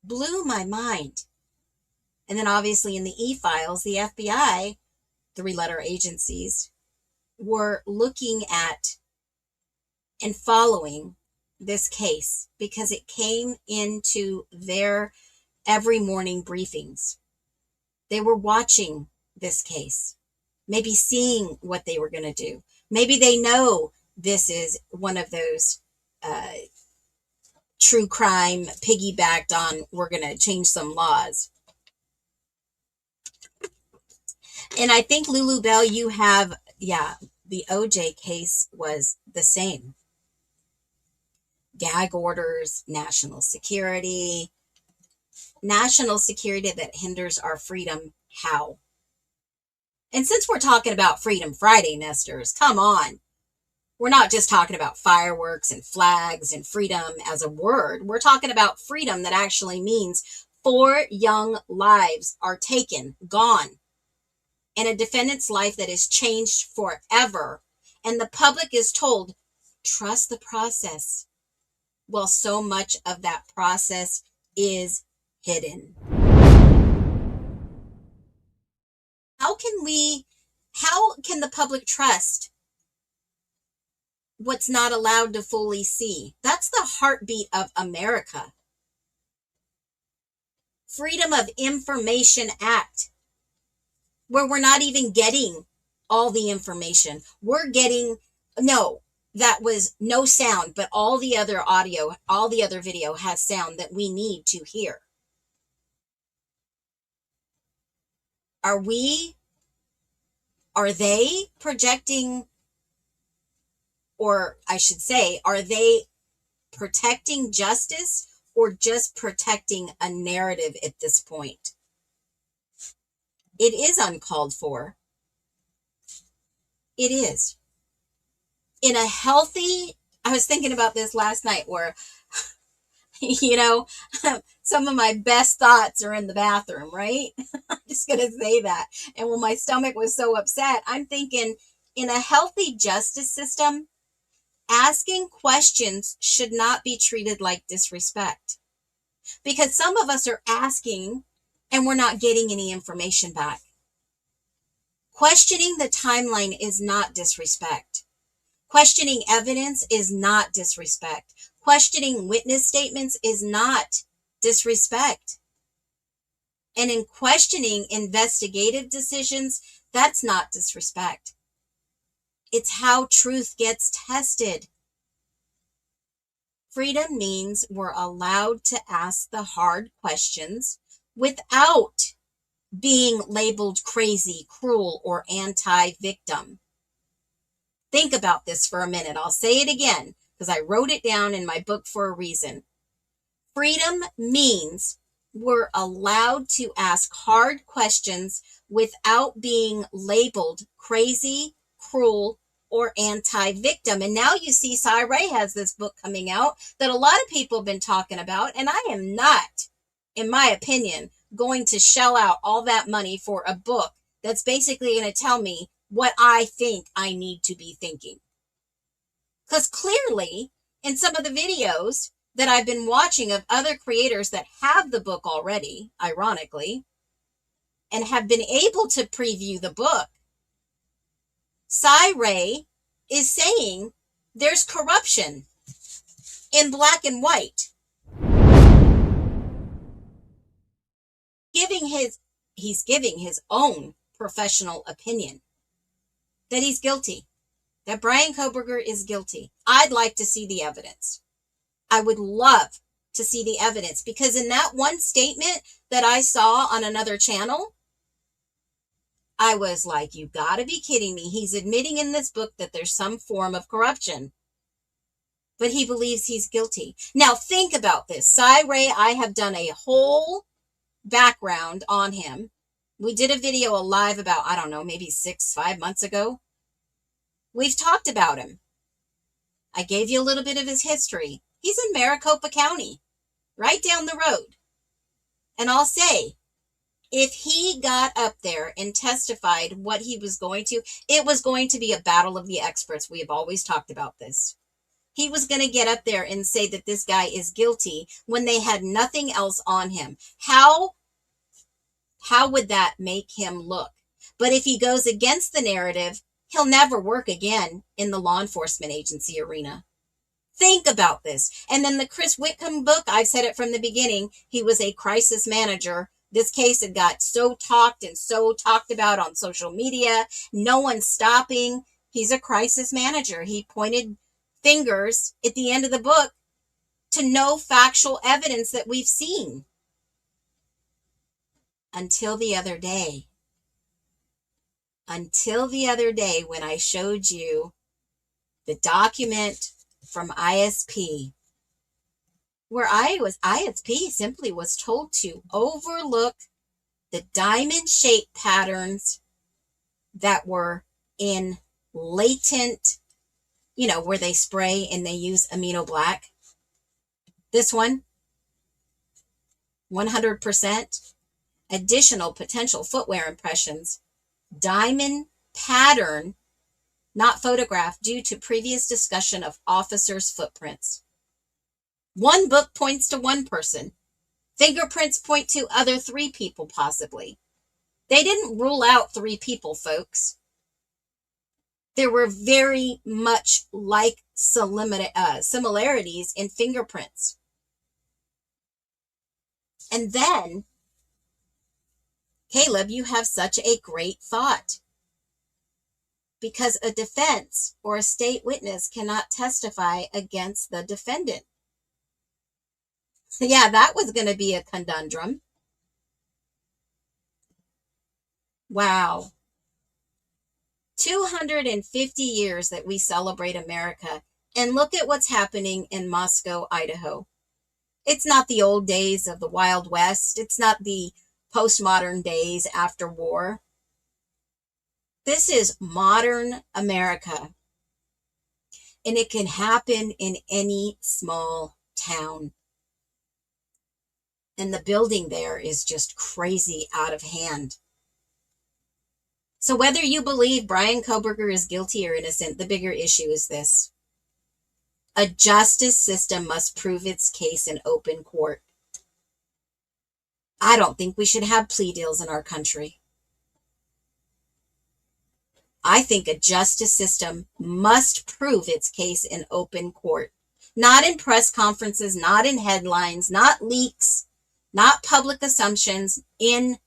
S2: Blew my mind. And then obviously in the e-files, the FBI, 3-letter agencies, were looking at and following this case because it came into their every morning briefings. They were watching this case, maybe seeing what they were going to do. Maybe they know this is one of those true crime piggybacked on, we're going to change some laws. And I think, Lulu Bell, you have, the OJ case was the same. Gag orders, national security that hinders our freedom. How? And since we're talking about Freedom Friday, Nesters, come on. We're not just talking about fireworks and flags and freedom as a word. We're talking about freedom that actually means 4 young lives are taken, gone, and a defendant's life that is changed forever. And the public is told, trust the process. Well, so much of that process is hidden. How can the public trust what's not allowed to fully see? That's the heartbeat of America. Freedom of Information Act, where we're not even getting all the information. We're getting, that was no sound, but all the other audio, all the other video has sound that we need to hear. Are they projecting, or I should say, are they protecting justice or just protecting a narrative at this point? It is uncalled for. It is. In a healthy, I was thinking about this last night where, some of my best thoughts are in the bathroom, right? I'm just going to say that. And when my stomach was so upset, I'm thinking, in a healthy justice system, asking questions should not be treated like disrespect. Because some of us are asking and we're not getting any information back. Questioning the timeline is not disrespect. Questioning evidence is not disrespect. Questioning witness statements is not disrespect. And in questioning investigative decisions, that's not disrespect. It's how truth gets tested. Freedom means we're allowed to ask the hard questions without being labeled crazy, cruel, or anti-victim. Think about this for a minute. I'll say it again because I wrote it down in my book for a reason. Freedom means were allowed to ask hard questions without being labeled crazy, cruel, or anti-victim. And now you see Cy Ray has this book coming out that a lot of people have been talking about, and I am not, in my opinion, going to shell out all that money for a book that's basically going to tell me what I think I need to be thinking. Because clearly, in some of the videos that I've been watching of other creators that have the book already, ironically, and have been able to preview the book, Cy Ray is saying there's corruption in black and white. He's giving his own professional opinion that he's guilty, that Bryan Kohberger is guilty. I'd like to see the evidence. I would love to see the evidence, because in that one statement that I saw on another channel, I was like, you gotta be kidding me. He's admitting in this book that there's some form of corruption, but he believes he's guilty. Now think about this. Cy Ray, I have done a whole background on him. We did a video live about, I don't know, maybe 5 months ago. We've talked about him. I gave you a little bit of his history. He's in Maricopa County, right down the road. And I'll say, if he got up there and testified what he was going to, it was going to be a battle of the experts. We have always talked about this. He was going to get up there and say that this guy is guilty when they had nothing else on him. How would that make him look? But if he goes against the narrative, he'll never work again in the law enforcement agency arena. Think about this. And then the Chris Whitcomb book, I've said it from the beginning, he was a crisis manager. This case had got so talked about on social media. No one's stopping. He's a crisis manager. He pointed fingers at the end of the book to no factual evidence that we've seen. Until the other day. Until the other day when I showed you the document from ISP, where ISP simply was told to overlook the diamond-shaped patterns that were in latent, where they spray and they use amino black. This one, 100% additional potential footwear impressions, diamond pattern, not photographed, due to previous discussion of officers' footprints. One book points to one person. Fingerprints point to other 3 people, possibly. They didn't rule out 3 people, folks. There were very much like similarities in fingerprints. And then, Caleb, you have such a great thought. Because a defense or a state witness cannot testify against the defendant. Yeah, that was going to be a conundrum. Wow. 250 years that we celebrate America, and look at what's happening in Moscow, Idaho. It's not the old days of the Wild West. It's not the postmodern days after war. This is modern America, and it can happen in any small town. And the building there is just crazy out of hand. So whether you believe Bryan Kohberger is guilty or innocent, the bigger issue is this. A justice system must prove its case in open court. I don't think we should have plea deals in our country. I think a justice system must prove its case in open court. Not in press conferences, not in headlines, not leaks, not public assumptions, in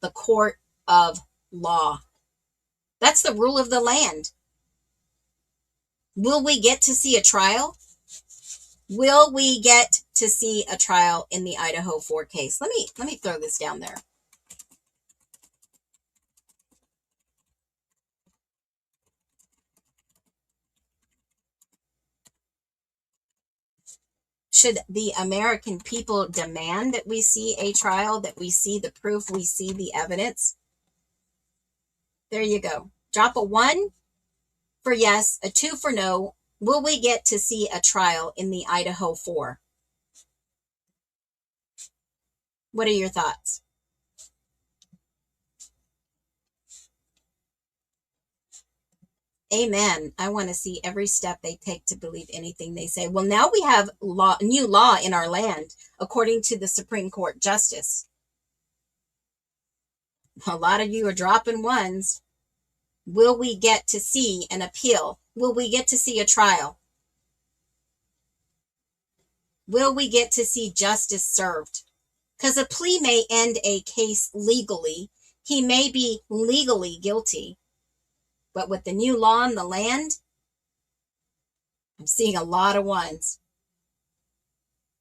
S2: the court of law. That's the rule of the land. Will we get to see a trial? Will we get to see a trial in the Idaho 4 case? Let me throw this down there. Should the American people demand that we see a trial, that we see the proof, we see the evidence? There you go. Drop a 1 for yes, a 2 for no. Will we get to see a trial in the Idaho 4? What are your thoughts? Amen. I want to see every step they take to believe anything they say. Well, now we have new law in our land, according to the Supreme Court Justice. A lot of you are dropping 1s. Will we get to see an appeal? Will we get to see a trial? Will we get to see justice served? Because a plea may end a case legally. He may be legally guilty. But with the new law in the land, I'm seeing a lot of 1s.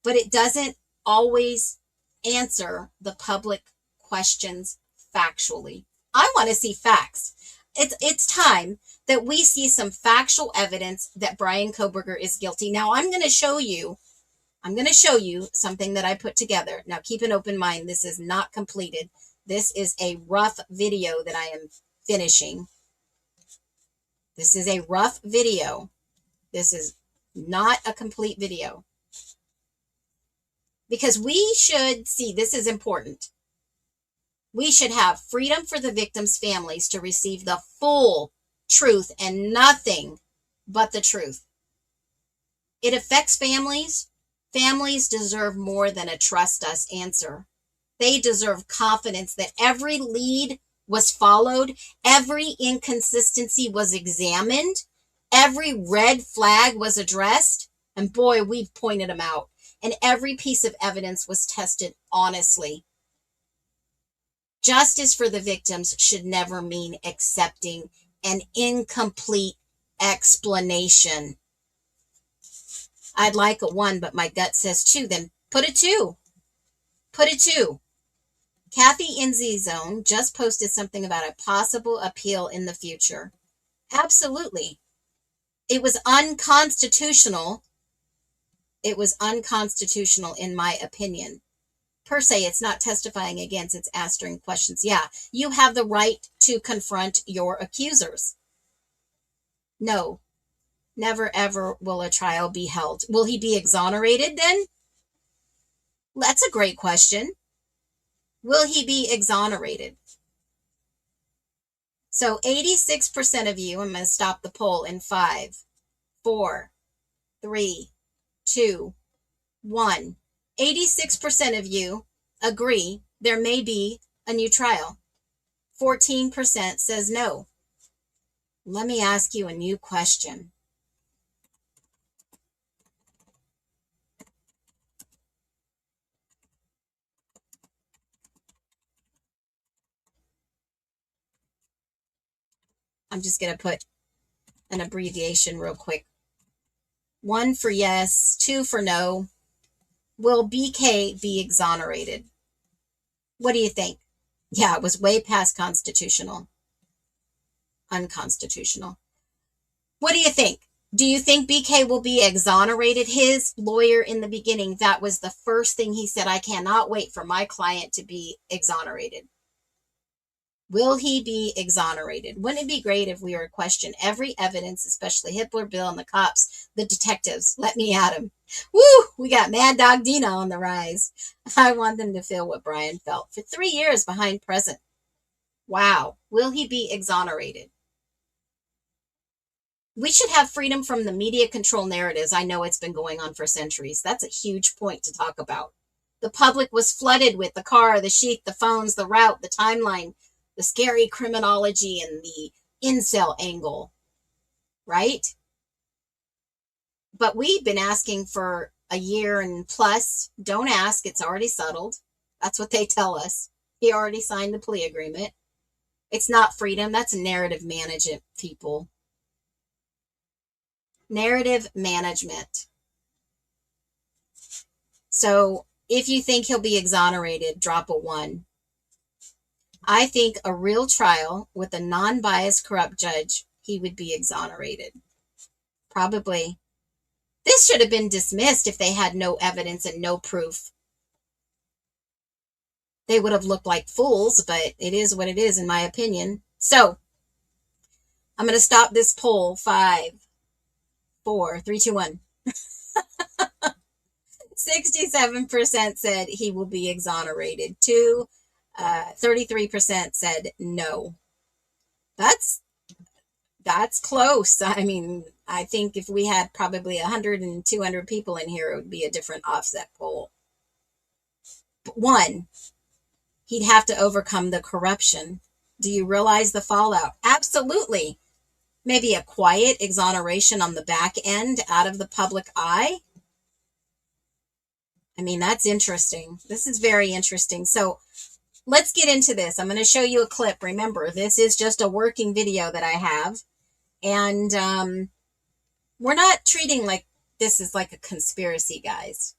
S2: But it doesn't always answer the public questions factually. I want to see facts. It's time that we see some factual evidence that Bryan Kohberger is guilty. Now I'm going to show you something that I put together. Now keep an open mind. This is not completed. This is a rough video that I am finishing. This is a rough video. This is not a complete video. Because we should see, this is important. We should have freedom for the victims' families to receive the full truth and nothing but the truth. It affects families. Families deserve more than a trust us answer. They deserve confidence that every lead was followed, every inconsistency was examined, every red flag was addressed, and boy, we've pointed them out, and every piece of evidence was tested honestly. Justice for the victims should never mean accepting an incomplete explanation. I'd like a 1, but my gut says 2. Then put a 2. Put a 2. Kathy in Z-Zone just posted something about a possible appeal in the future. Absolutely. It was unconstitutional. It was unconstitutional in my opinion. Per se, it's not testifying against, it's answering questions. Yeah, you have the right to confront your accusers. No, never ever will a trial be held. Will he be exonerated then? That's a great question. Will he be exonerated? So 86% of you, I'm going to stop the poll in 5, 4, 3, 2, 1. 86% of you agree there may be a new trial. 14% says no. Let me ask you a new question. I'm just going to put an abbreviation real quick. 1 for yes, 2 for no. Will BK be exonerated? What do you think? Yeah, it was way past constitutional. Unconstitutional. What do you think? Do you think BK will be exonerated? His lawyer in the beginning, that was the first thing he said. I cannot wait for my client to be exonerated. Will he be exonerated? Wouldn't it be great if we were to question every evidence, especially Hitler, Bill, and the cops, the detectives? Let me at him. Woo! We got Mad Dog Dina on the rise. I want them to feel what Bryan felt for 3 years behind prison. Wow. Will he be exonerated? We should have freedom from the media control narratives. I know it's been going on for centuries. That's a huge point to talk about. The public was flooded with the car, the sheet, the phones, the route, the timeline, the scary criminology, and the incel angle, right? But we've been asking for a year and plus. Don't ask, it's already settled. That's what they tell us. He already signed the plea agreement. It's not freedom, that's narrative management, people. Narrative management. So if you think he'll be exonerated, drop a 1. I think a real trial with a non-biased corrupt judge, he would be exonerated. Probably. This should have been dismissed if they had no evidence and no proof. They would have looked like fools, but it is what it is, in my opinion. So I'm going to stop this poll. 5, 4, 3, 2, 1. 67% said he will be exonerated. 33% said no. That's close. I mean, I think if we had probably 100 and 200 people in here, it would be a different offset poll. But 1, he'd have to overcome the corruption. Do you realize the fallout? Absolutely. Maybe a quiet exoneration on the back end out of the public eye. I mean, that's interesting. This is very interesting. So let's get into this. I'm going to show you a clip. Remember, this is just a working video that I have. And we're not treating like this is like a conspiracy, guys.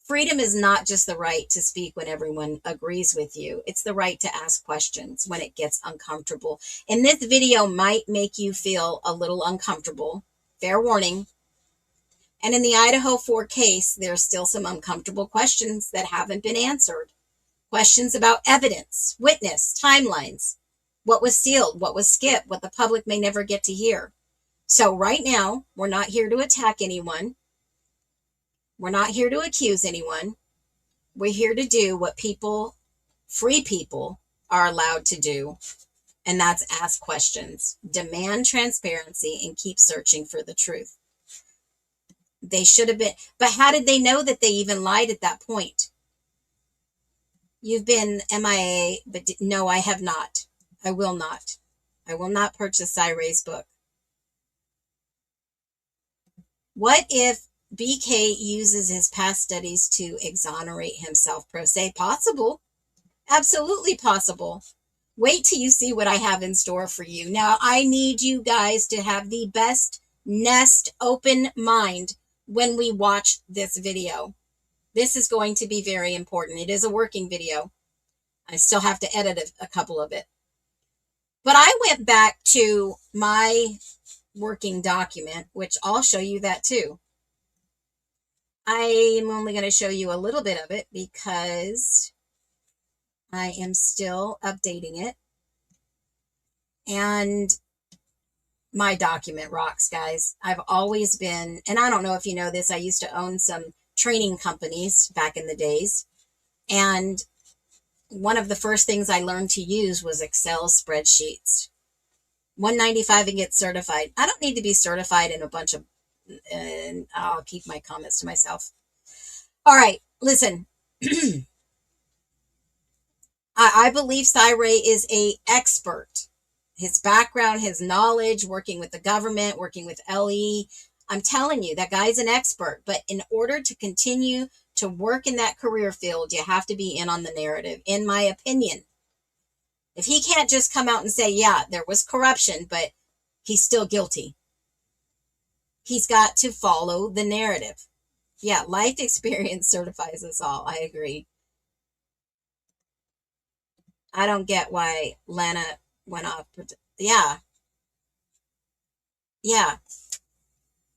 S2: Freedom is not just the right to speak when everyone agrees with you. It's the right to ask questions when it gets uncomfortable. And this video might make you feel a little uncomfortable. Fair warning. And in the Idaho 4 case, there's still some uncomfortable questions that haven't been answered. Questions about evidence, witness, timelines, what was sealed, what was skipped, what the public may never get to hear. So right now, we're not here to attack anyone. We're not here to accuse anyone. We're here to do what people, free people, are allowed to do. And that's ask questions, demand transparency, and keep searching for the truth. They should have been, but how did they know that they even lied at that point? You've been MIA, but no, I have not. I will not. I will not purchase Cyray's book. What if BK uses his past studies to exonerate himself pro se? Possible. Absolutely possible. Wait till you see what I have in store for you. Now, I need you guys to have the best nest open mind when we watch this video. This is going to be very important. It is a working video. I still have to edit a couple of it. But I went back to my working document, which I'll show you that too. I am only going to show you a little bit of it because I am still updating it. And my document rocks, guys. I've always been, and I don't know if you know this, I used to own some training companies back in the days. And one of the first things I learned to use was Excel spreadsheets. 195 and get certified. I don't need to be certified in a bunch of, and I'll keep my comments to myself. All right, listen. I believe Cyray is an expert. His background, his knowledge, working with the government, working with LE. I'm telling you, that guy's an expert. But in order to continue to work in that career field, you have to be in on the narrative, in my opinion. If he can't just come out and say, yeah, there was corruption, but he's still guilty. He's got to follow the narrative. Yeah, life experience certifies us all. I agree. I don't get why Lana went off. Yeah. Yeah.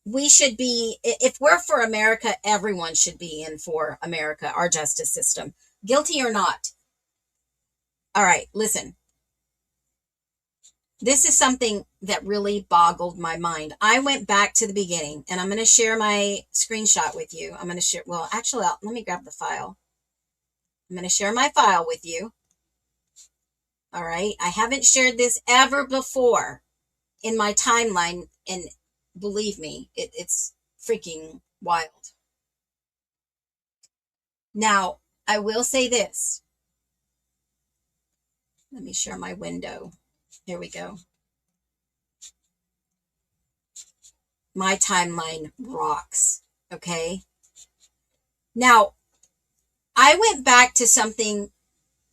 S2: We should be, if we're for America, everyone should be in for America, our justice system, guilty or not. All right, listen. This is something that really boggled my mind. I went back to the beginning, and I'm going to share my screenshot with you. I'm going to share, well, actually, let me grab the file. I'm going to share my file with you. All right. I haven't shared this ever before in my timeline, and believe me, it's freaking wild. Now, I will say this. Let me share my window. Here we go. My timeline rocks. Okay. Now, I went back to something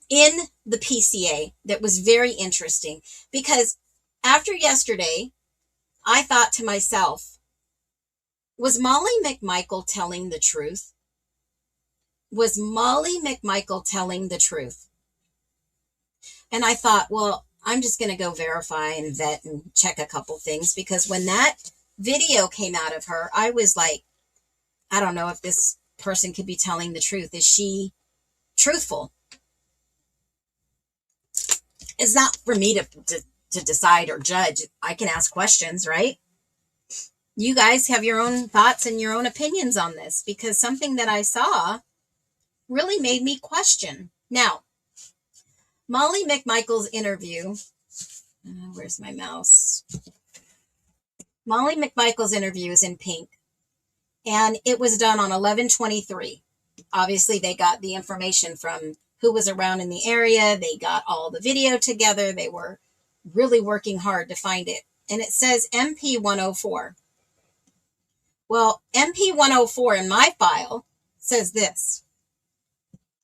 S2: in the PCA that was very interesting, because after yesterday, I thought to myself, was Molly McMichael telling the truth? Was Molly McMichael telling the truth? And I thought, well, I'm just going to go verify and vet and check a couple things, because when that video came out of her, I was like, I don't know if this person could be telling the truth. Is she truthful? It's not for me to decide or judge. I can ask questions, right? You guys have your own thoughts and your own opinions on this, because something that I saw really made me question. Now, Molly McMichael's interview. Where's my mouse? Molly McMichael's interview is in pink, and it was done on 11/23. Obviously, they got the information from who was around in the area. They got all the video together. They were really working hard to find it. And it says MP 104. Well, MP 104 in my file says this.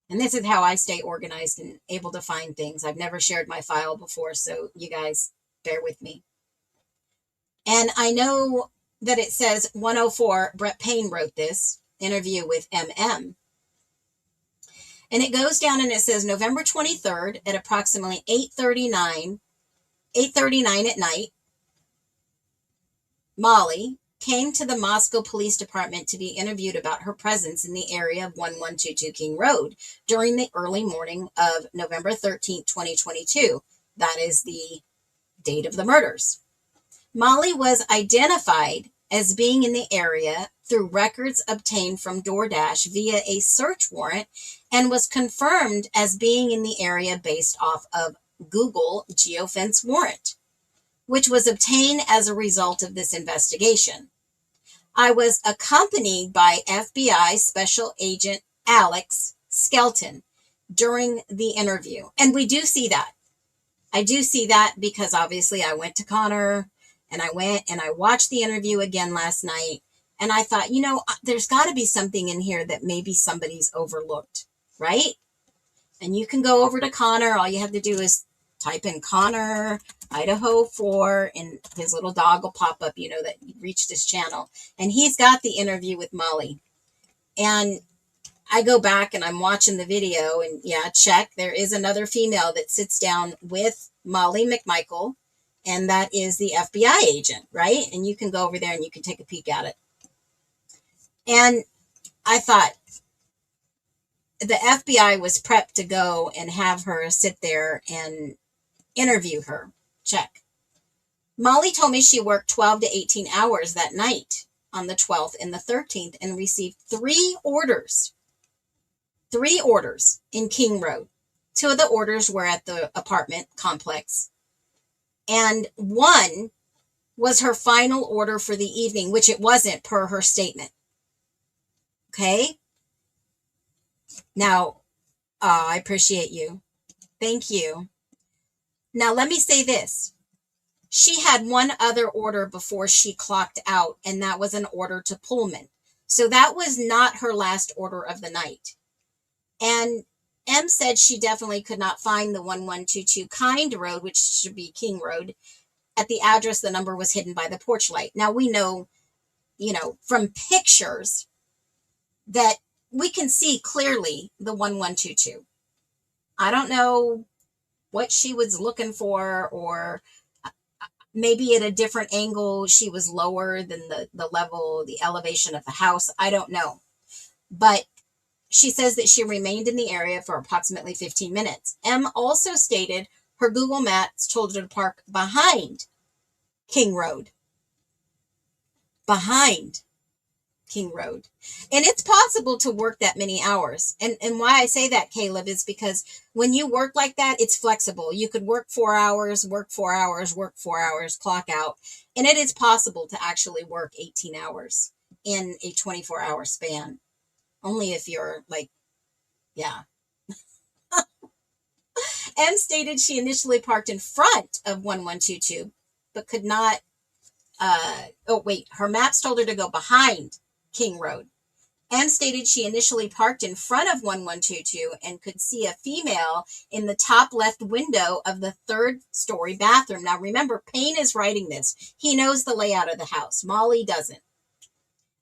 S2: And this is how I stay organized and able to find things. I've never shared my file before, so you guys bear with me. And I know that it says 104, Brett Payne wrote this interview with MM. And it goes down and it says November 23rd at approximately 8:39 at night, Molly came to the Moscow Police Department to be interviewed about her presence in the area of 1122 King Road during the early morning of November 13th, 2022. That is the date of the murders. Molly was identified as being in the area through records obtained from DoorDash via a search warrant, and was confirmed as being in the area based off of Google geofence warrant, which was obtained as a result of this investigation. I was accompanied by FBI Special Agent Alex Skelton during the interview. And we do see that. I do see that because obviously I went to Connor and I watched the interview again last night. And I thought, there's got to be something in here that maybe somebody's overlooked, right? And you can go over to Connor. All you have to do is type in Connor, Idaho 4, and his little dog will pop up, that you reached his channel. And he's got the interview with Molly. And I go back and I'm watching the video, and check. There is another female that sits down with Molly McMichael, and that is the FBI agent, right? And you can go over there and you can take a peek at it. And I thought the FBI was prepped to go and have her sit there and interview her. Check. Molly told me she worked 12 to 18 hours that night on the 12th and the 13th and received 3 orders. 3 orders in King Road. 2 of the orders were at the apartment complex. And 1 was her final order for the evening, which it wasn't per her statement. Okay? Now, I appreciate you. Thank you. Now, let me say this. She had 1 other order before she clocked out, and that was an order to Pullman. So that was not her last order of the night. And M said she definitely could not find the 1122 Kind Road, which should be King Road. At the address, the number was hidden by the porch light. Now, we know, from pictures that we can see clearly the 1122. I don't know what she was looking for, or maybe at a different angle she was lower than the elevation of the house. I don't know. But she says that she remained in the area for approximately 15 minutes. M also stated her Google Maps told her to park behind King Road. Behind King Road. And it's possible to work that many hours. And why I say that, Caleb, is because when you work like that, it's flexible. You could work 4 hours, work 4 hours, work 4 hours, clock out. And it is possible to actually work 18 hours in a 24-hour span. Only if you're M stated she initially parked in front of 1122, but could not, her maps told her to go behind King Road. M stated she initially parked in front of 1122 and could see a female in the top left window of the 3rd-story bathroom. Now remember, Payne is writing this. He knows the layout of the house. Molly doesn't.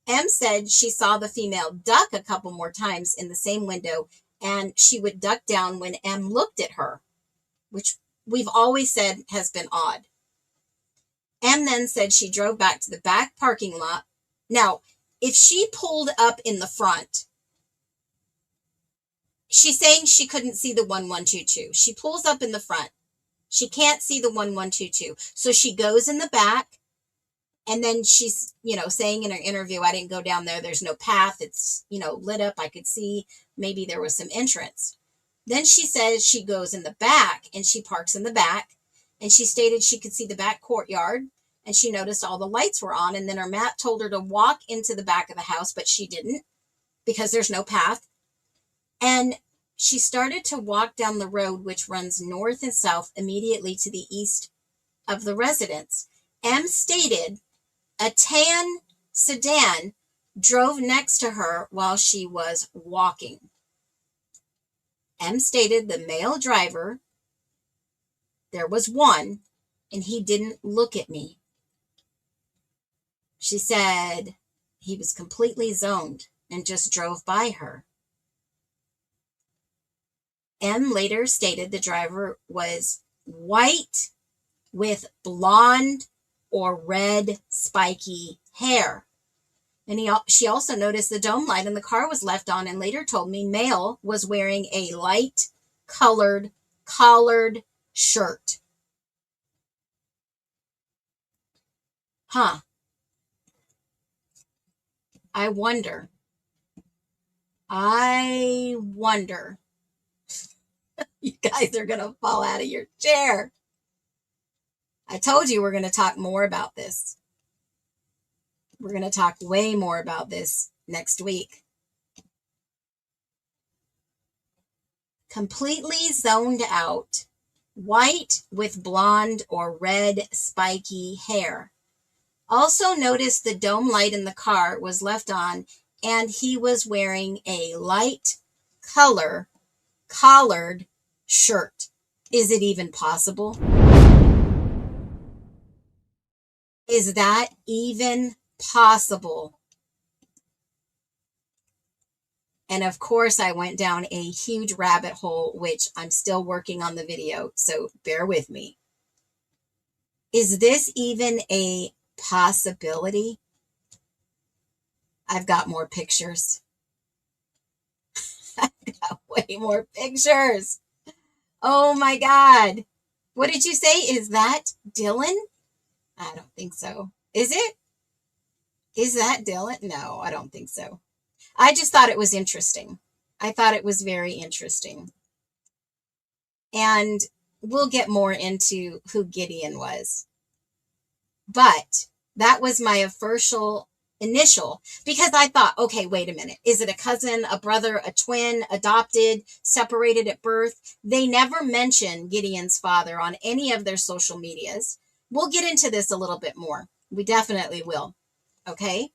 S2: M said she saw the female duck a couple more times in the same window, and she would duck down when M looked at her, which we've always said has been odd. M then said she drove back to the back parking lot. Now, if she pulled up in the front, she's saying she couldn't see the 1122. She pulls up in the front. She can't see the 1122. So she goes in the back, and then she's, saying in her interview, I didn't go down there. There's no path. It's, lit up. I could see maybe there was some entrance. Then she says she goes in the back, and she parks in the back, and she stated she could see the back courtyard, and she noticed all the lights were on. And then her map told her to walk into the back of the house, but she didn't because there's no path. And she started to walk down the road, which runs north and south immediately to the east of the residence. M stated a tan sedan drove next to her while she was walking. M stated the male driver, there was one, and he didn't look at me. She said he was completely zoned and just drove by her. M later stated the driver was white with blonde or red spiky hair. And she also noticed the dome light in the car was left on, and later told me male was wearing a light colored collared shirt. Huh. I wonder. You guys are going to fall out of your chair. I told you we're going to talk more about this. We're going to talk way more about this next week. Completely zoned out, white with blonde or red spiky hair. Also noticed the dome light in the car was left on, and he was wearing a light color collared shirt. Is it even possible? Is that even possible? And of course, I went down a huge rabbit hole, which I'm still working on the video, so bear with me. Is this even a possibility? I've got more pictures. I've got way more pictures. Oh my God. What did you say? Is that Dylan? I don't think so. Is it? Is that Dylan? No, I don't think so. I just thought it was interesting. I thought it was very interesting. And we'll get more into who Gideon was. But that was my initial, because I thought, okay, wait a minute. Is it a cousin, a brother, a twin, adopted, separated at birth? They never mention Gideon's father on any of their social medias. We'll get into this a little bit more. We definitely will. Okay?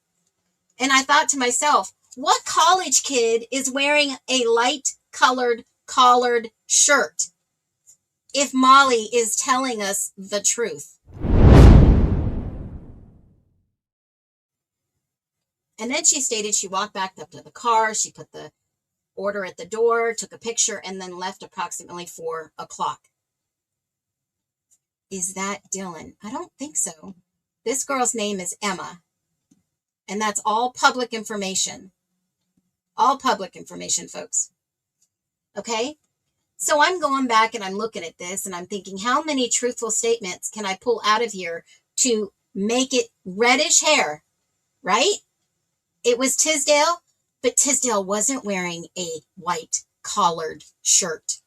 S2: And I thought to myself, what college kid is wearing a light colored collared shirt if Molly is telling us the truth? And then she stated she walked back up to the car. She put the order at the door, took a picture, and then left approximately 4 o'clock. Is that Dylan? I don't think so. This girl's name is Emma. And that's all public information. All public information, folks. Okay? So I'm going back and I'm looking at this and I'm thinking, how many truthful statements can I pull out of here to make it reddish hair? Right? It was Tisdale, but Tisdale wasn't wearing a white collared shirt.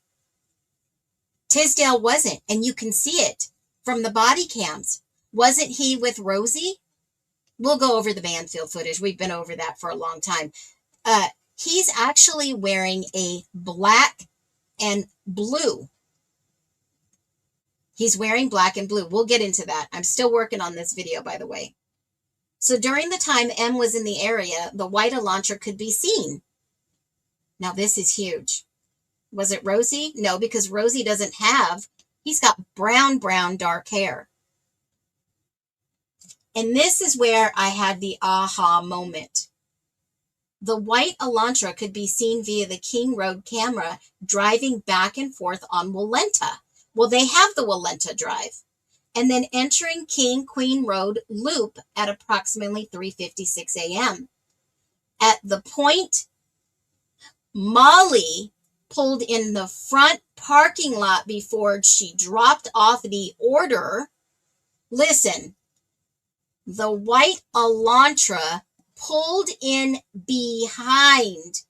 S2: Tisdale wasn't, and you can see it from the body cams. Wasn't he with Rosie? We'll go over the Banfield footage. We've been over that for a long time. He's actually wearing a black and blue. He's wearing black and blue. We'll get into that. I'm still working on this video, by the way. So during the time M was in the area, the white Elantra could be seen. Now this is huge. Was it Rosie? No, because Rosie doesn't have, he's got brown, dark hair. And this is where I had the aha moment. The white Elantra could be seen via the King Road camera driving back and forth on Walenta. Well, they have the Walenta Drive. And then entering King Queen Road loop at approximately 3:56 a.m. at the point Molly pulled in the front parking lot before she dropped off the order. Listen, the white Elantra pulled in behind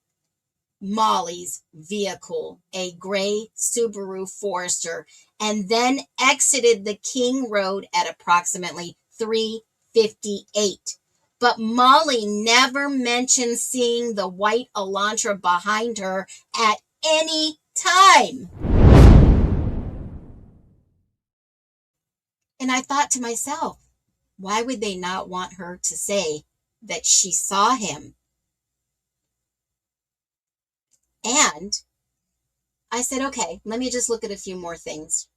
S2: Molly's vehicle, a gray Subaru Forester, and then exited the King Road at approximately 3:58. But Molly never mentioned seeing the white Elantra behind her at any time. And I thought to myself, why would they not want her to say that she saw him? And I said, okay, let me just look at a few more things.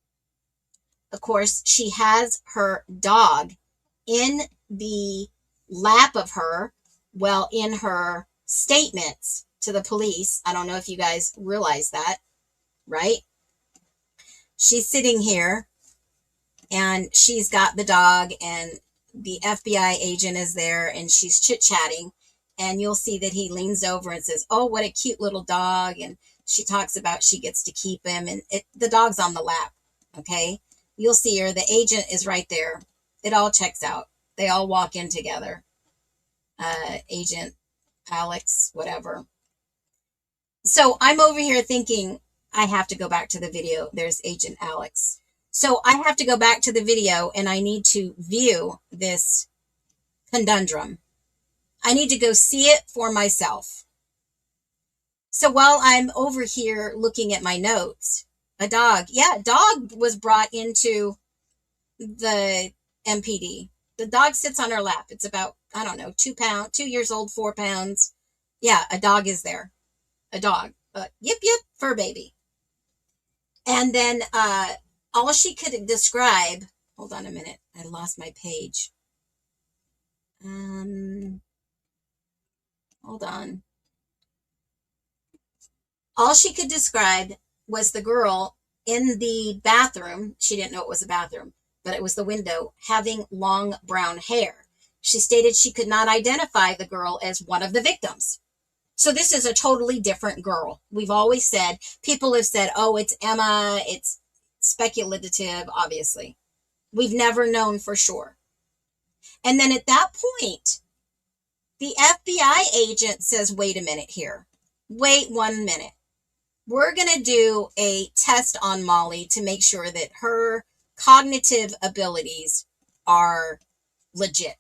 S2: Of course, she has her dog in the lap of her, well, in her statements to the police. I don't know if you guys realize that, right? She's sitting here and she's got the dog and the FBI agent is there and she's chit-chatting, and you'll see that he leans over and says, oh, what a cute little dog. And she talks about she gets to keep him, and the dog's on the lap. Okay. You'll see her. The agent is right there. It all checks out. They all walk in together. Agent Alex, whatever. So I'm over here thinking I have to go back to the video. There's Agent Alex. So I have to go back to the video and I need to view this conundrum. I need to go see it for myself. So while I'm over here looking at my notes, a dog was brought into the MPD. The dog sits on her lap. It's about, 2 years old, 4 pounds. Yeah, a dog is there. A dog. Yip, fur baby. And then all she could describe, hold on a minute, I lost my page. Hold on. All she could describe was the girl in the bathroom. She didn't know it was a bathroom, but it was the window, having long brown hair. She stated she could not identify the girl as one of the victims. So this is a totally different girl. We've always said, people have said, oh, it's Emma. It's speculative, obviously. We've never known for sure. And then at that point, the FBI agent says, wait a minute here. Wait 1 minute. We're going to do a test on Molly to make sure that her cognitive abilities are legit.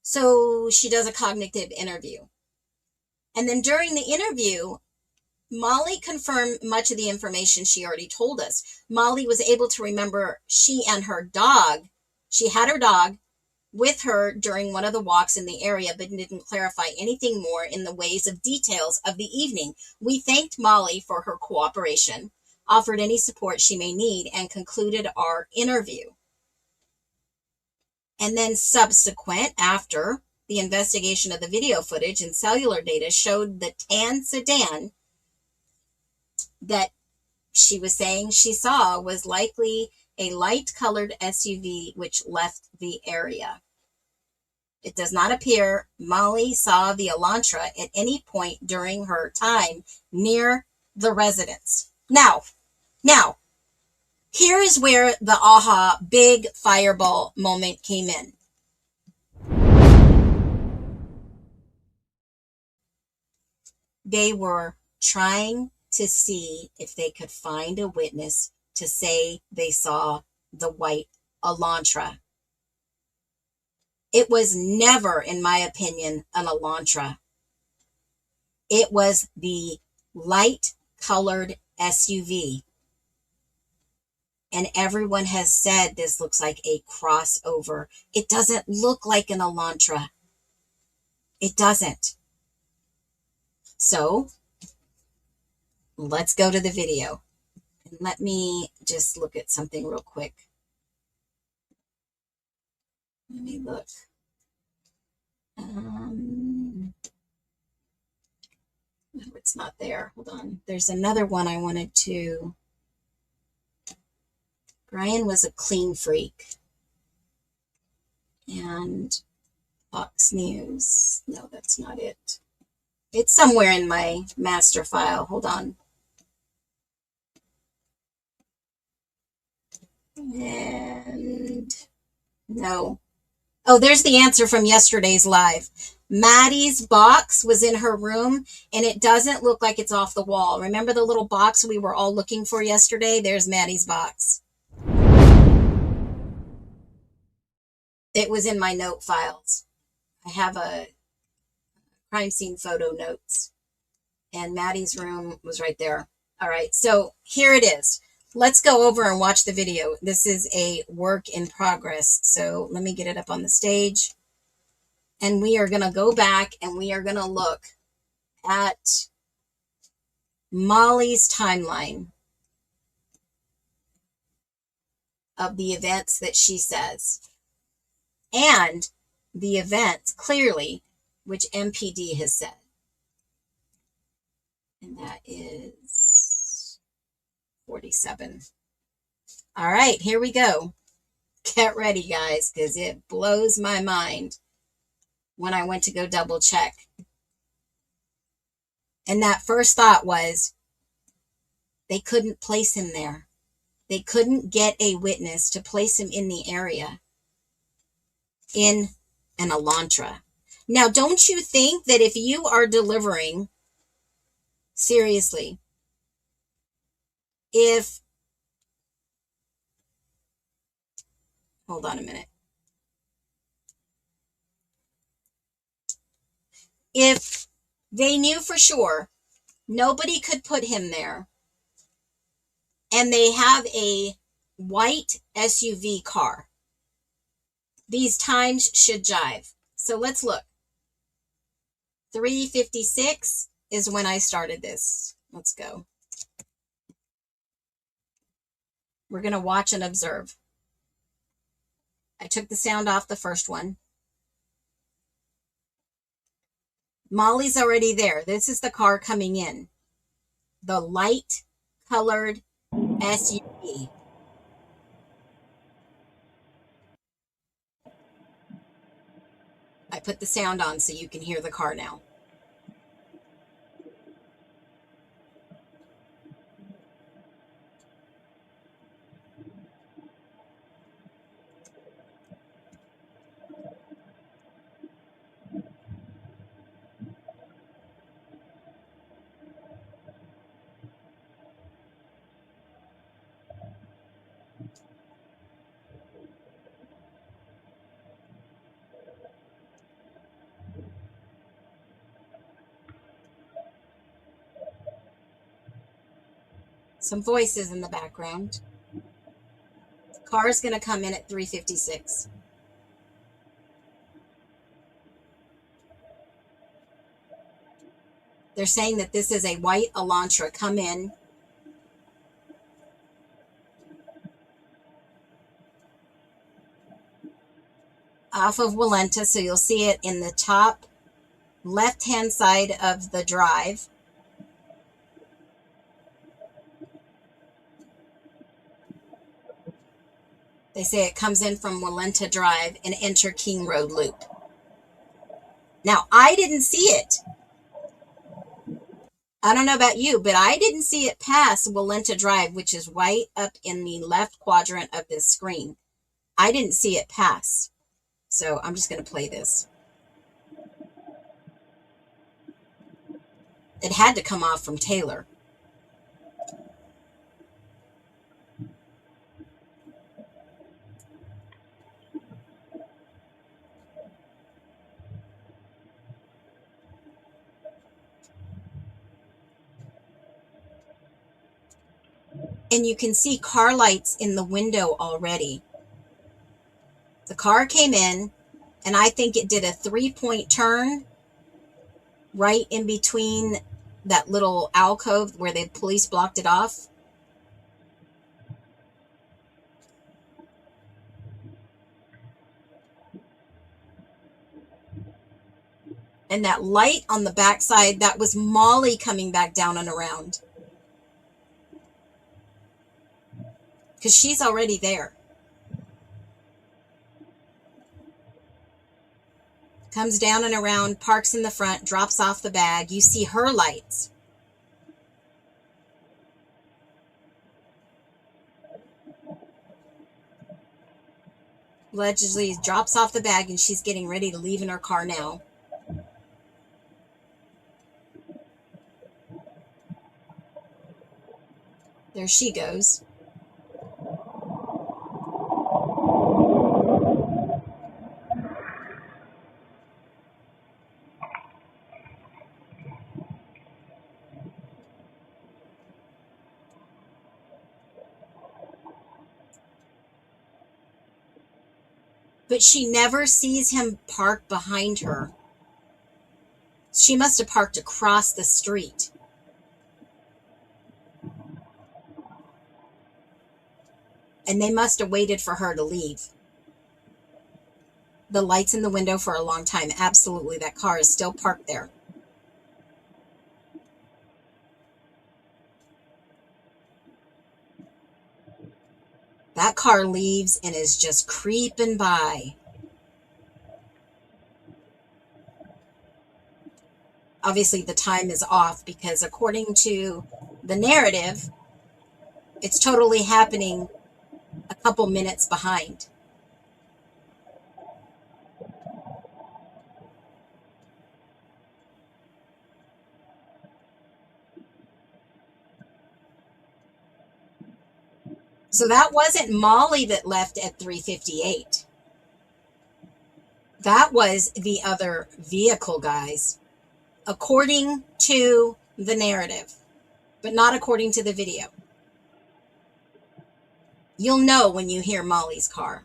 S2: So she does a cognitive interview. And then during the interview, Molly confirmed much of the information she already told us. Molly was able to remember she had her dog with her during one of the walks in the area, but didn't clarify anything more in the ways of details of the evening. We thanked Molly for her cooperation, offered any support she may need, and concluded our interview. And then after the investigation of the video footage and cellular data showed the tan sedan that she was saying she saw was likely a light-colored SUV which left the area. It does not appear Molly saw the Elantra at any point during her time near the residence. Now, here is where the aha big fireball moment came in. They were trying to see if they could find a witness to say they saw the white Elantra. It was never, in my opinion, an Elantra. It was the light-colored SUV. And everyone has said this looks like a crossover. It doesn't look like an Elantra. It doesn't. So, let's go to the video. And let me just look at something real quick. Let me look. No, it's not there. Hold on. There's another one I wanted to. Brian was a clean freak. And Fox News. No, that's not it. It's somewhere in my master file. Hold on. And no. Oh, there's the answer from yesterday's live. Maddie's box was in her room, and it doesn't look like it's off the wall. Remember the little box we were all looking for yesterday? There's Maddie's box. It was in my note files. I have a crime scene photo notes, and Maddie's room was right there. All right, so here it is. Let's go over and watch the video. This is a work in progress. So let me get it up on the stage. And we are going to go back and we are going to look at Molly's timeline of the events that she says. And the events, clearly, which MPD has said. And that is 47. All right, here we go. Get ready, guys, because it blows my mind when I went to go double check. And that first thought was, they couldn't place him there. They couldn't get a witness to place him in the area in an Elantra. Now, don't you think that if you are delivering, seriously, hold on a minute. If they knew for sure nobody could put him there, and they have a white SUV car, these times should jive. So let's look. 3:56 is when I started this. Let's go. We're going to watch and observe. I took the sound off the first one. Molly's already there. This is the car coming in. The light colored SUV. I put the sound on so you can hear the car now. Some voices in the background. The car is going to come in at 3:56. They're saying that this is a white Elantra come in. Off of Walenta, so you'll see it in the top left-hand side of the drive. They say it comes in from Walenta Drive and enter King Road Loop. Now, I didn't see it. I don't know about you, but I didn't see it pass Walenta Drive, which is right up in the left quadrant of this screen. I didn't see it pass. So I'm just going to play this. It had to come off from Taylor. And you can see car lights in the window already. The car came in, and I think it did a 3-point turn right in between that little alcove where the police blocked it off. And that light on the backside, that was Molly coming back down and around. Because she's already there. Comes down and around, parks in the front, drops off the bag. You see her lights. Allegedly drops off the bag and she's getting ready to leave in her car now. There she goes. But she never sees him park behind her. She must have parked across the street. And they must have waited for her to leave. The lights in the window for a long time. Absolutely, that car is still parked there. That car leaves and is just creeping by. Obviously, the time is off because according to the narrative, it's totally happening a couple minutes behind. So that wasn't Molly that left at 3:58. That was the other vehicle, guys, according to the narrative, but not according to the video. You'll know when you hear Molly's car.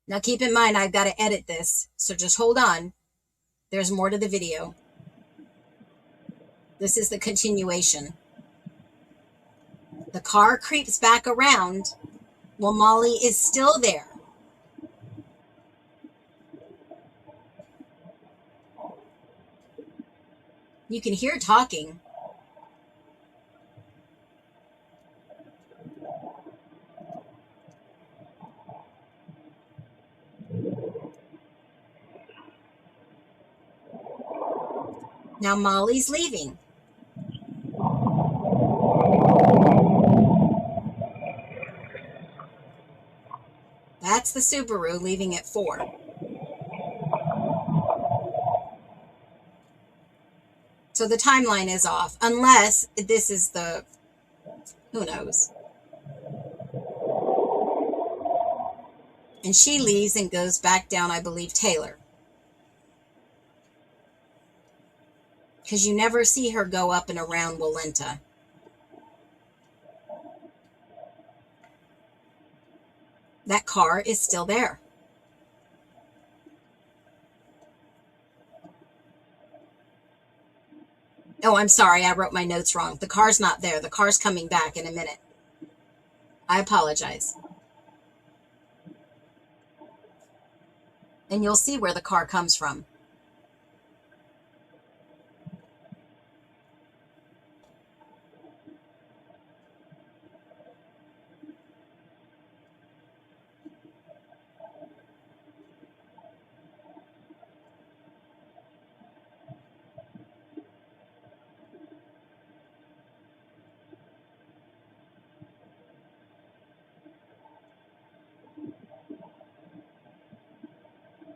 S2: Now keep in mind, I've got to edit this, so just hold on. There's more to the video. This is the continuation. The car creeps back around while Molly is still there. You can hear talking. Now Molly's leaving. That's the Subaru leaving at 4. So the timeline is off, unless this is the, who knows. And she leaves and goes back down, I believe, Taylor. Because you never see her go up and around Walenta. That car is still there. Oh, I'm sorry. I wrote my notes wrong. The car's not there. The car's coming back in a minute. I apologize. And you'll see where the car comes from.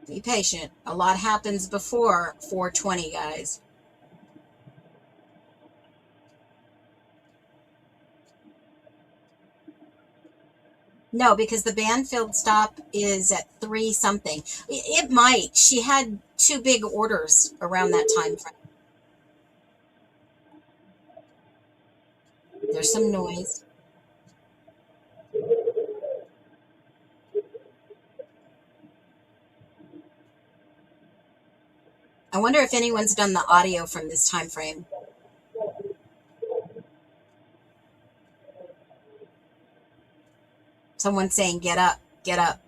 S2: Be patient. A lot happens before 4:20, guys. No, because the Banfield stop is at 3 something. It might. She had 2 big orders around that time frame. There's some noise. I wonder if anyone's done the audio from this time frame. Someone's saying, get up, get up.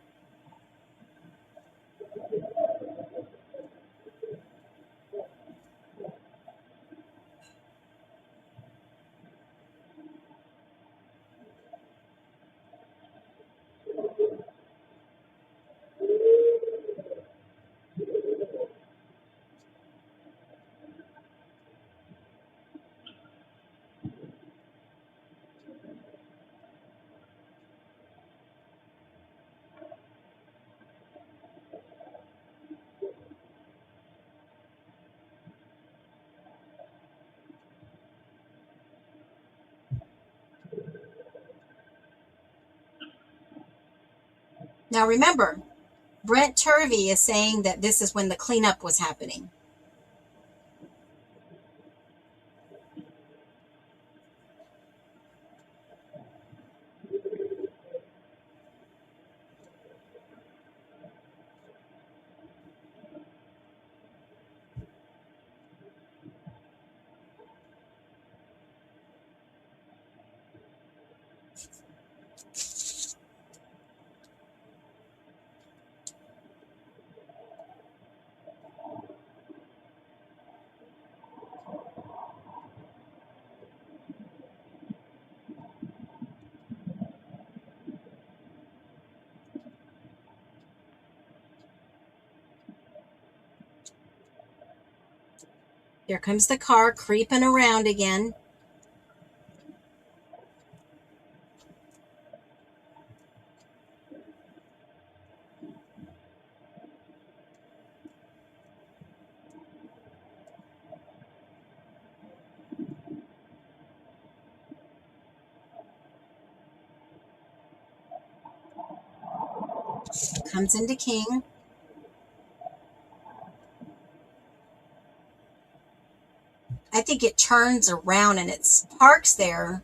S2: Now remember, Brent Turvey is saying that this is when the cleanup was happening. Here comes the car creeping around again. Comes into King. I think it turns around and it parks there.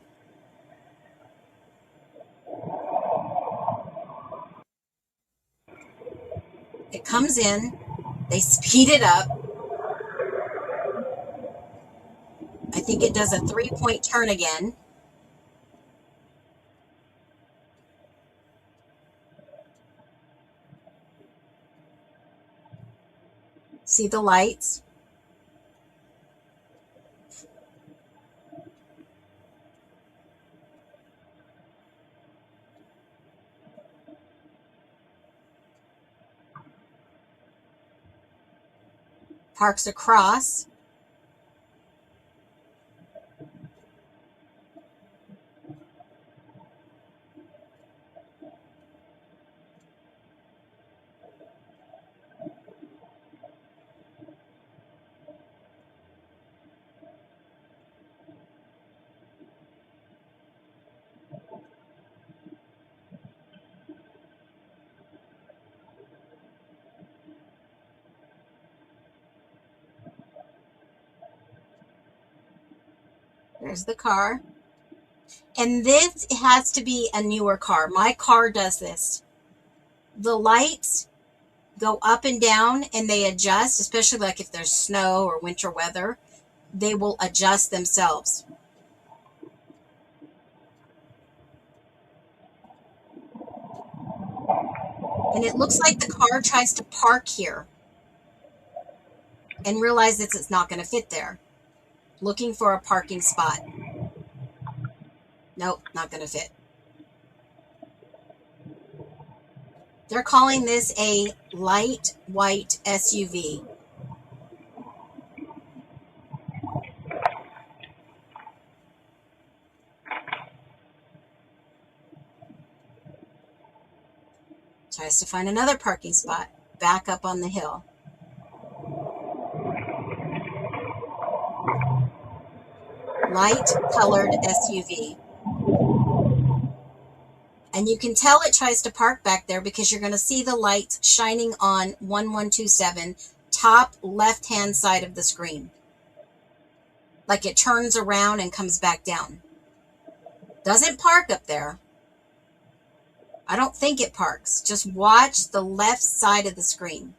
S2: It comes in. They speed it up. I think it does a 3-point turn again. See the lights? Parks across. There's the car. And this has to be a newer car. My car does this. The lights go up and down and they adjust, especially like if there's snow or winter weather, they will adjust themselves. And it looks like the car tries to park here and realizes it's not going to fit there. Looking for a parking spot. Nope, not going to fit. They're calling this a light white SUV. Tries to find another parking spot back up on the hill. Light colored SUV. And you can tell it tries to park back there because you're going to see the lights shining on 1127, top left-hand side of the screen. Like it turns around and comes back down. Doesn't park up there. I don't think it parks. Just watch the left side of the screen.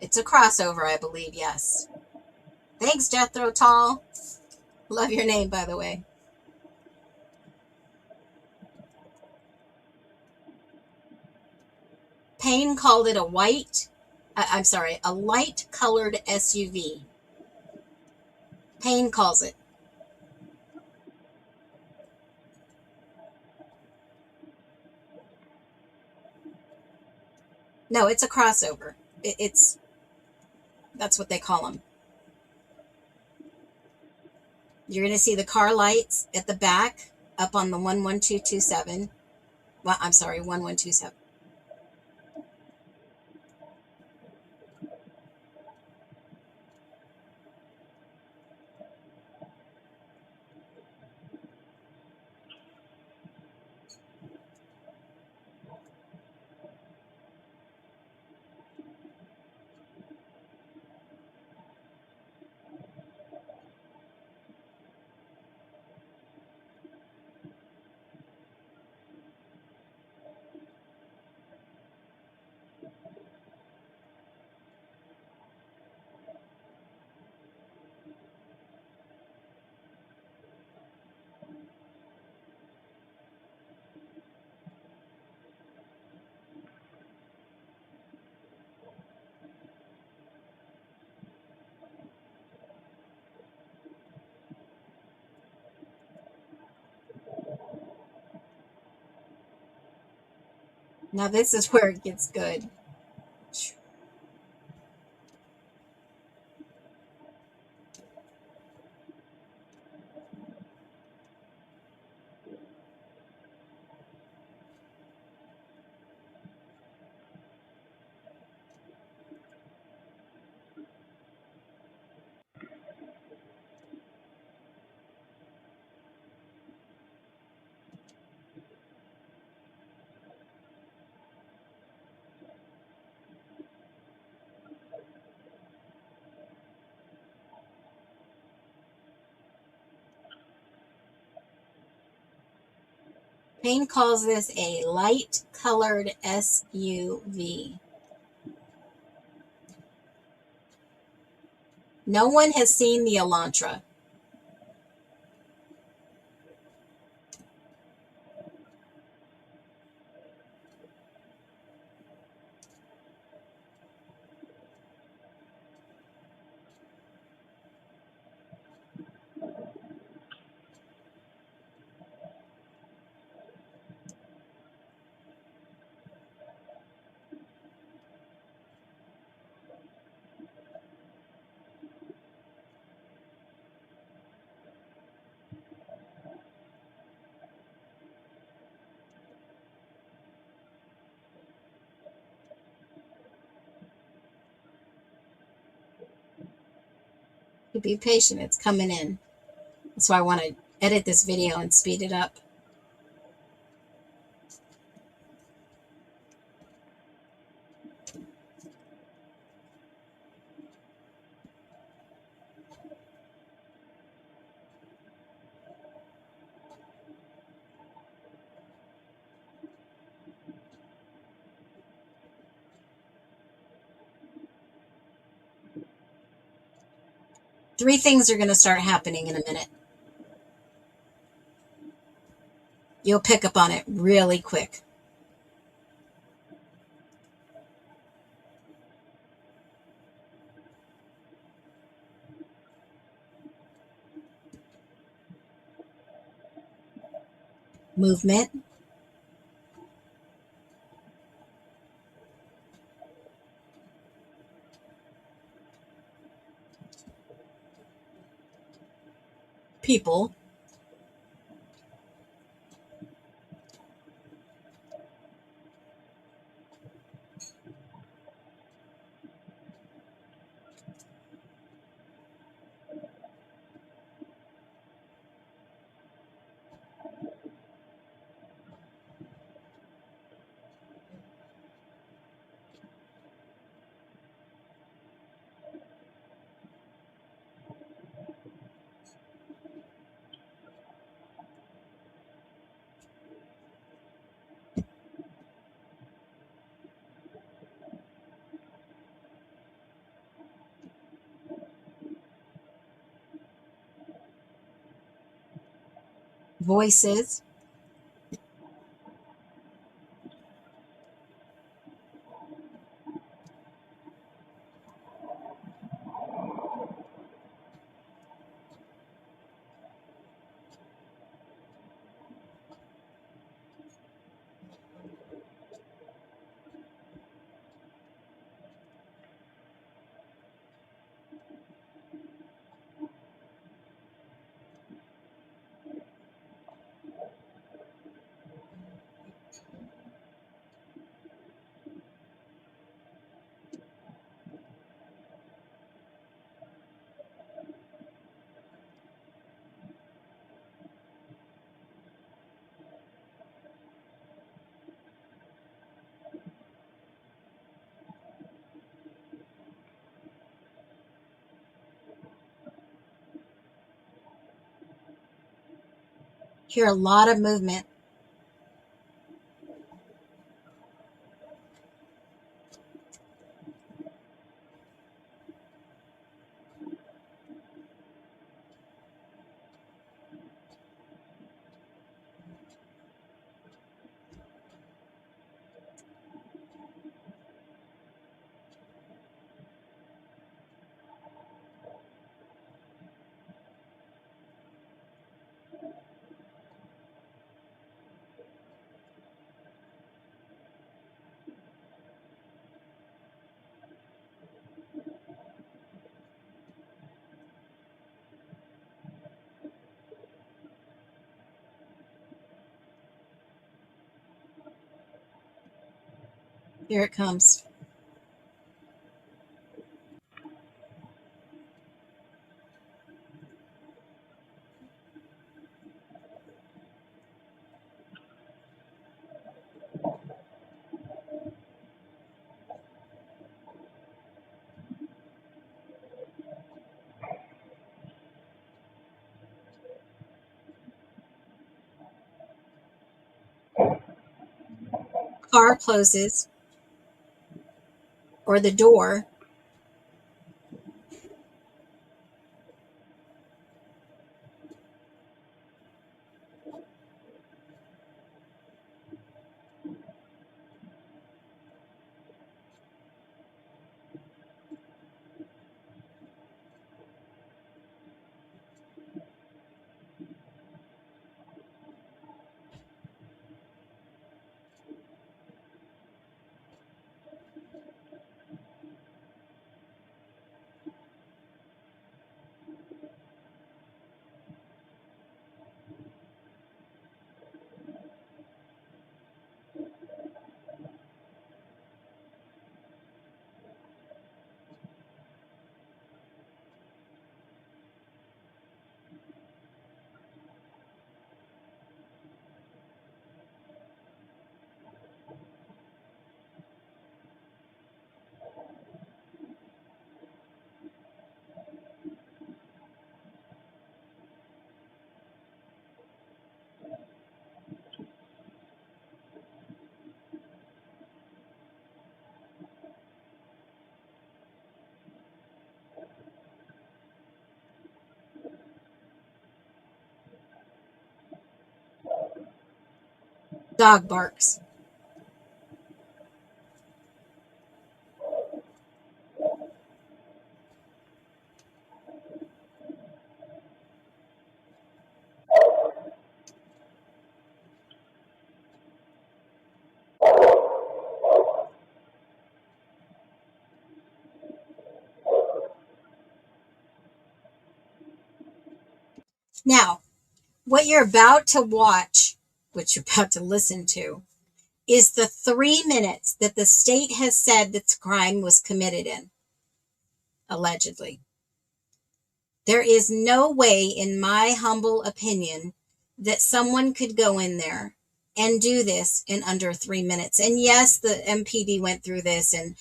S2: It's a crossover, I believe, yes. Thanks, Jethro Tull. Love your name, by the way. Payne called it a a light-colored SUV. Payne calls it. No, it's a crossover. That's what they call them. You're going to see the car lights at the back up on the 11227. Well, I'm sorry, 1127. Now this is where it gets good. Payne calls this a light-colored SUV. No one has seen the Elantra. Be patient, it's coming in. That's why I want to edit this video and speed it up. Three things are going to start happening in a minute. You'll pick up on it really quick. Movement. People. Voices. Hear a lot of movement. Here it comes. Car closes, or the door. Dog barks. Now, what you're about to watch, what you're about to listen to, is the 3 minutes that the state has said that the crime was committed in, allegedly. There is no way, in my humble opinion, that someone could go in there and do this in under 3 minutes. And yes, the MPD went through this and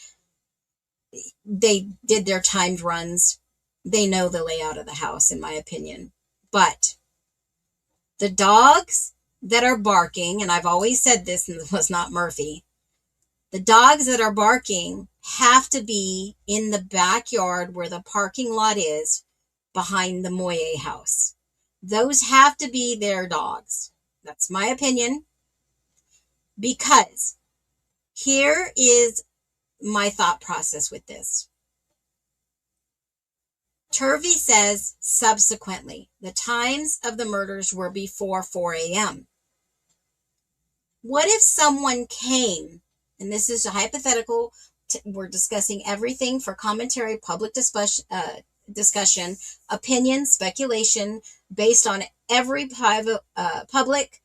S2: they did their timed runs. They know the layout of the house, in my opinion. But the dogs that are barking, and I've always said this, and it was not Murphy, the dogs that are barking have to be in the backyard where the parking lot is behind the Moye house. Those have to be their dogs. That's my opinion. Because here is my thought process with this. Turvey says subsequently, the times of the murders were before 4 a.m. What if someone came, and this is a hypothetical, we're discussing everything for commentary, public discussion, opinion, speculation, based on every public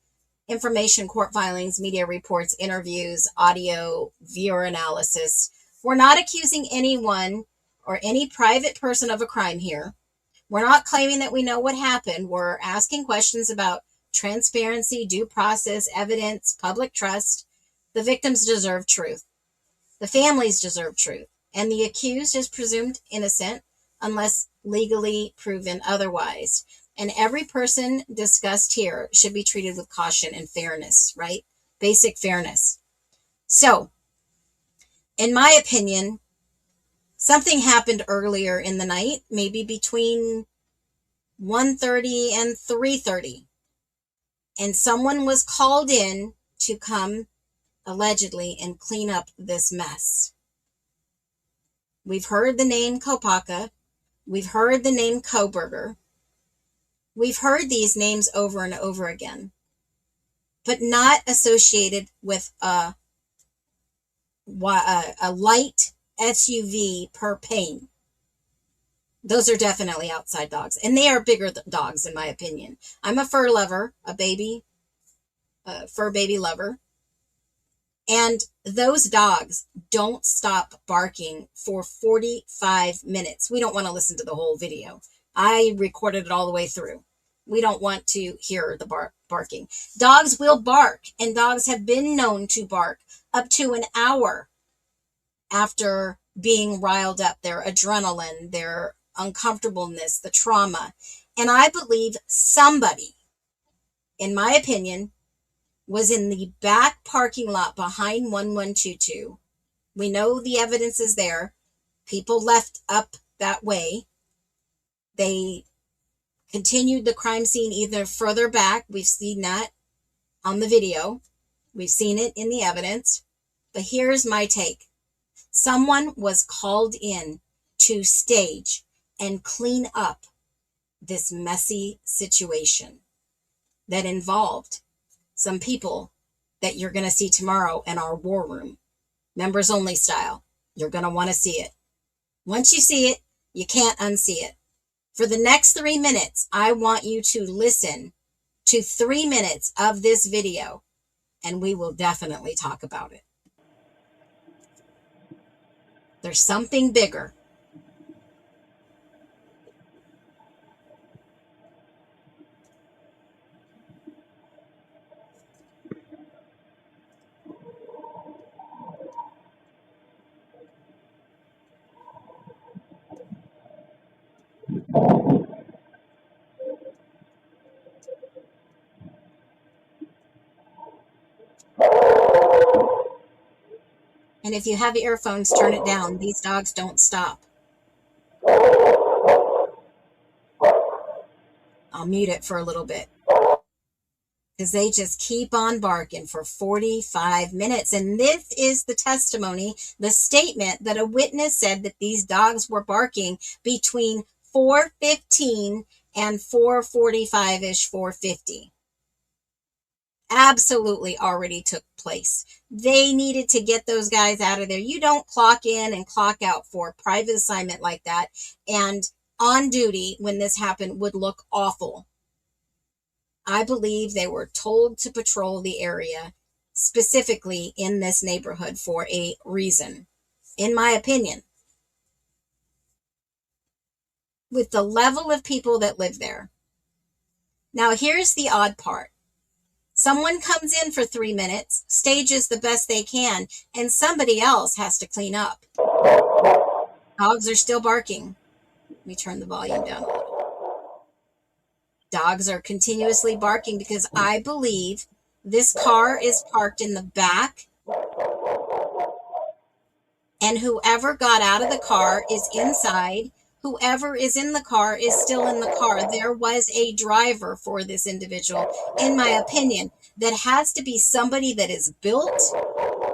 S2: information, court filings, media reports, interviews, audio, viewer analysis. We're not accusing anyone or any private person of a crime here. We're not claiming that we know what happened. We're asking questions about transparency, due process, evidence, public trust. The victims deserve truth. The families deserve truth. And the accused is presumed innocent unless legally proven otherwise. And every person discussed here should be treated with caution and fairness, right? Basic fairness. So, in my opinion, something happened earlier in the night, maybe between 1:30 and 3:30. And someone was called in to come, allegedly, and clean up this mess. We've heard the name Kopaka. We've heard the name Koberger. We've heard these names over and over again, but not associated with a light SUV per pain. Those are definitely outside dogs, and they are bigger dogs, in my opinion. I'm a fur lover, fur baby lover. And those dogs don't stop barking for 45 minutes. We don't want to listen to the whole video. I recorded it all the way through. We don't want to hear the barking. Dogs will bark, and dogs have been known to bark up to an hour after being riled up, their adrenaline, their uncomfortableness, the trauma. And I believe somebody, in my opinion, was in the back parking lot behind 1122. We know the evidence is there. People left up that way. They continued the crime scene either further back. We've seen that on the video. We've seen it in the evidence. But here's my take. Someone was called in to stage and clean up this messy situation that involved some people that you're going to see tomorrow in our war room, members only style. You're going to want to see it. Once you see it, you can't unsee it. For the next 3 minutes, I want you to listen to 3 minutes of this video, and we will definitely talk about it. There's something bigger. And if you have earphones, turn it down. These dogs don't stop. I'll mute it for a little bit, because they just keep on barking for 45 minutes. And this is the testimony, the statement that a witness said that these dogs were barking between 4:15 and 4:45-ish, 4:50. Absolutely already took place. They needed to get those guys out of there. You don't clock in and clock out for a private assignment like that, and on duty when this happened would look awful. I believe they were told to patrol the area, specifically in this neighborhood, for a reason, in my opinion. With the level of people that live there. Now, here's the odd part. Someone comes in for 3 minutes, stages the best they can, and somebody else has to clean up. Dogs are still barking. Let me turn the volume down a little. Dogs are continuously barking because I believe this car is parked in the back, and whoever got out of the car is inside. Whoever is in the car is still in the car. There was a driver for this individual, in my opinion. That has to be somebody that is built,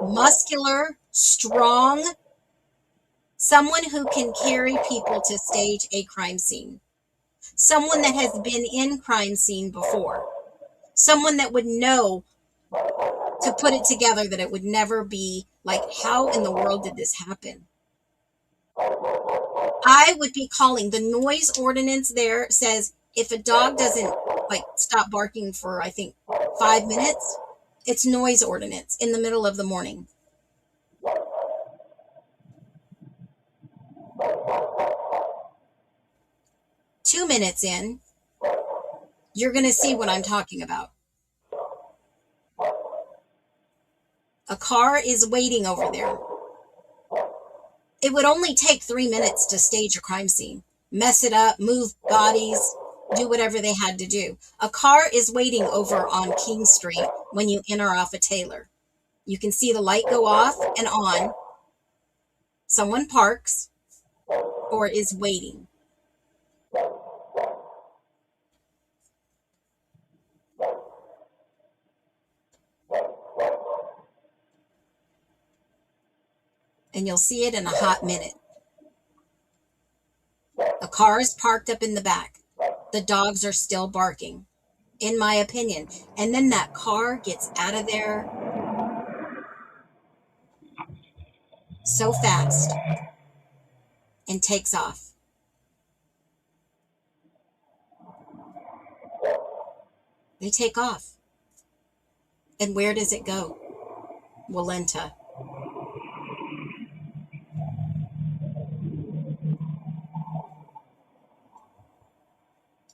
S2: muscular, strong, someone who can carry people to stage a crime scene, someone that has been in crime scene before, someone that would know to put it together, that it would never be like, how in the world did this happen? I would be calling. The noise ordinance there says if a dog doesn't stop barking for, I think, 5 minutes, it's noise ordinance in the middle of the morning. Two minutes in, you're going to see what I'm talking about. A car is waiting over there. It would only take 3 minutes to stage a crime scene, mess it up, move bodies, do whatever they had to do. A car is waiting over on King Street when you enter off a Taylor. You can see the light go off and on. Someone parks or is waiting. And you'll see it in a hot minute. A car is parked up in the back. The dogs are still barking, in my opinion. And then that car gets out of there so fast and takes off. They take off. And where does it go? Walenta.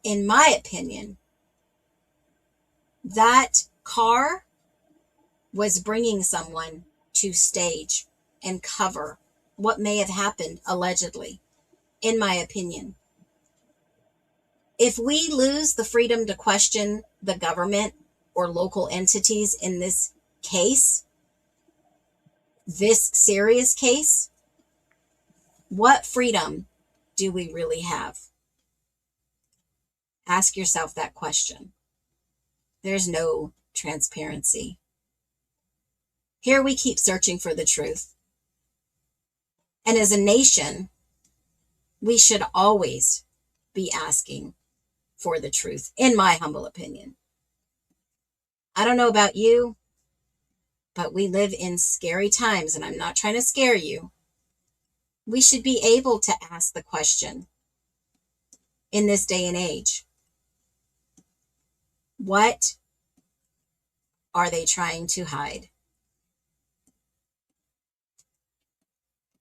S2: In my opinion, that car was bringing someone to stage and cover what may have happened allegedly, in my opinion. If we lose the freedom to question the government or local entities in this case, this serious case, what freedom do we really have? Ask yourself that question. There's no transparency. Here we keep searching for the truth. And as a nation, we should always be asking for the truth, in my humble opinion. I don't know about you, but we live in scary times, and I'm not trying to scare you. We should be able to ask the question in this day and age. What are they trying to hide?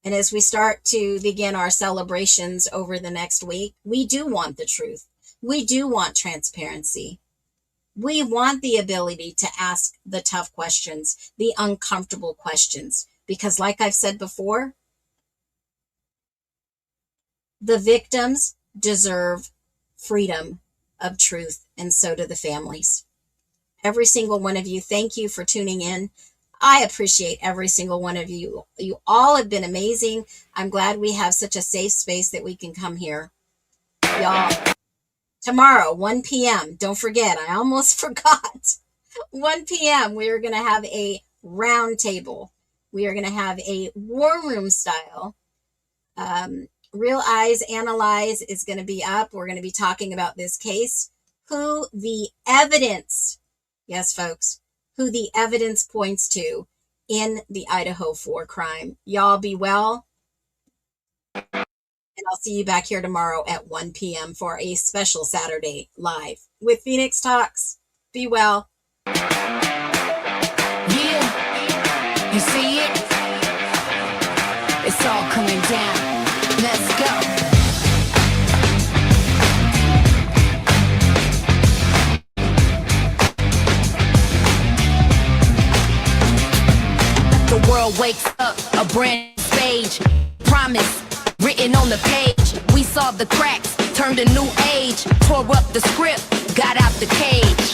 S2: And as we start to begin our celebrations over the next week, we do want the truth. We do want transparency. We want the ability to ask the tough questions, the uncomfortable questions, because like I've said before, the victims deserve freedom of truth, and so do the families. Every single one of you, thank you for tuning in. I appreciate every single one of you. You all have been amazing. I'm glad we have such a safe space that we can come here. Y'all, tomorrow, 1 p.m., don't forget, I almost forgot. 1 p.m., we are going to have a round table. We are going to have a war room style. Real Eyes Analyze is going to be up. We're going to be talking about this case, who the evidence, yes, folks, who the evidence points to in the Idaho 4 crime. Y'all be well. And I'll see you back here tomorrow at 1 p.m. for a special Saturday live with Phoenix Talks. Be well.
S1: Yeah, you see it? It's all coming down. Let's go. The world wakes up, a brand new stage. Promise, written on the page. We saw the cracks, turned a new age. Tore up the script, got out the cage.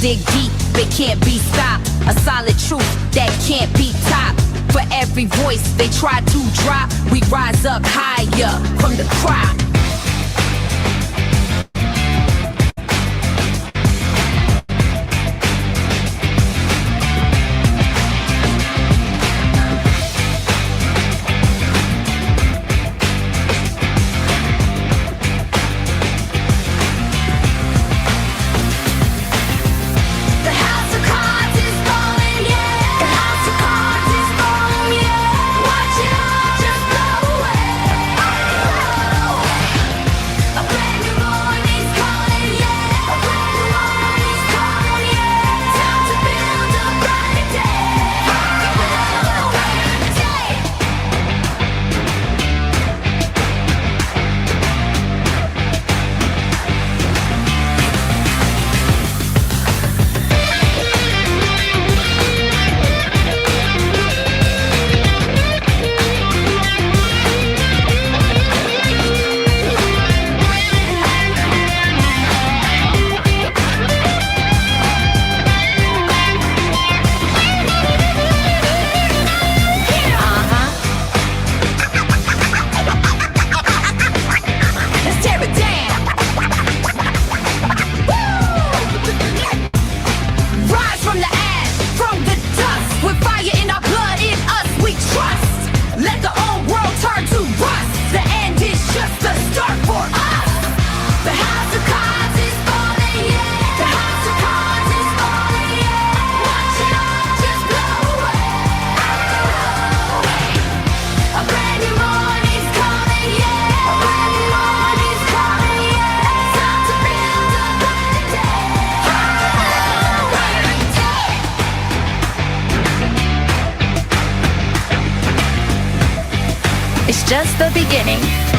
S1: Dig deep, they can't be stopped. A solid truth that can't be topped. For every voice they try to drop, we rise up higher from the crowd.
S21: just the beginning.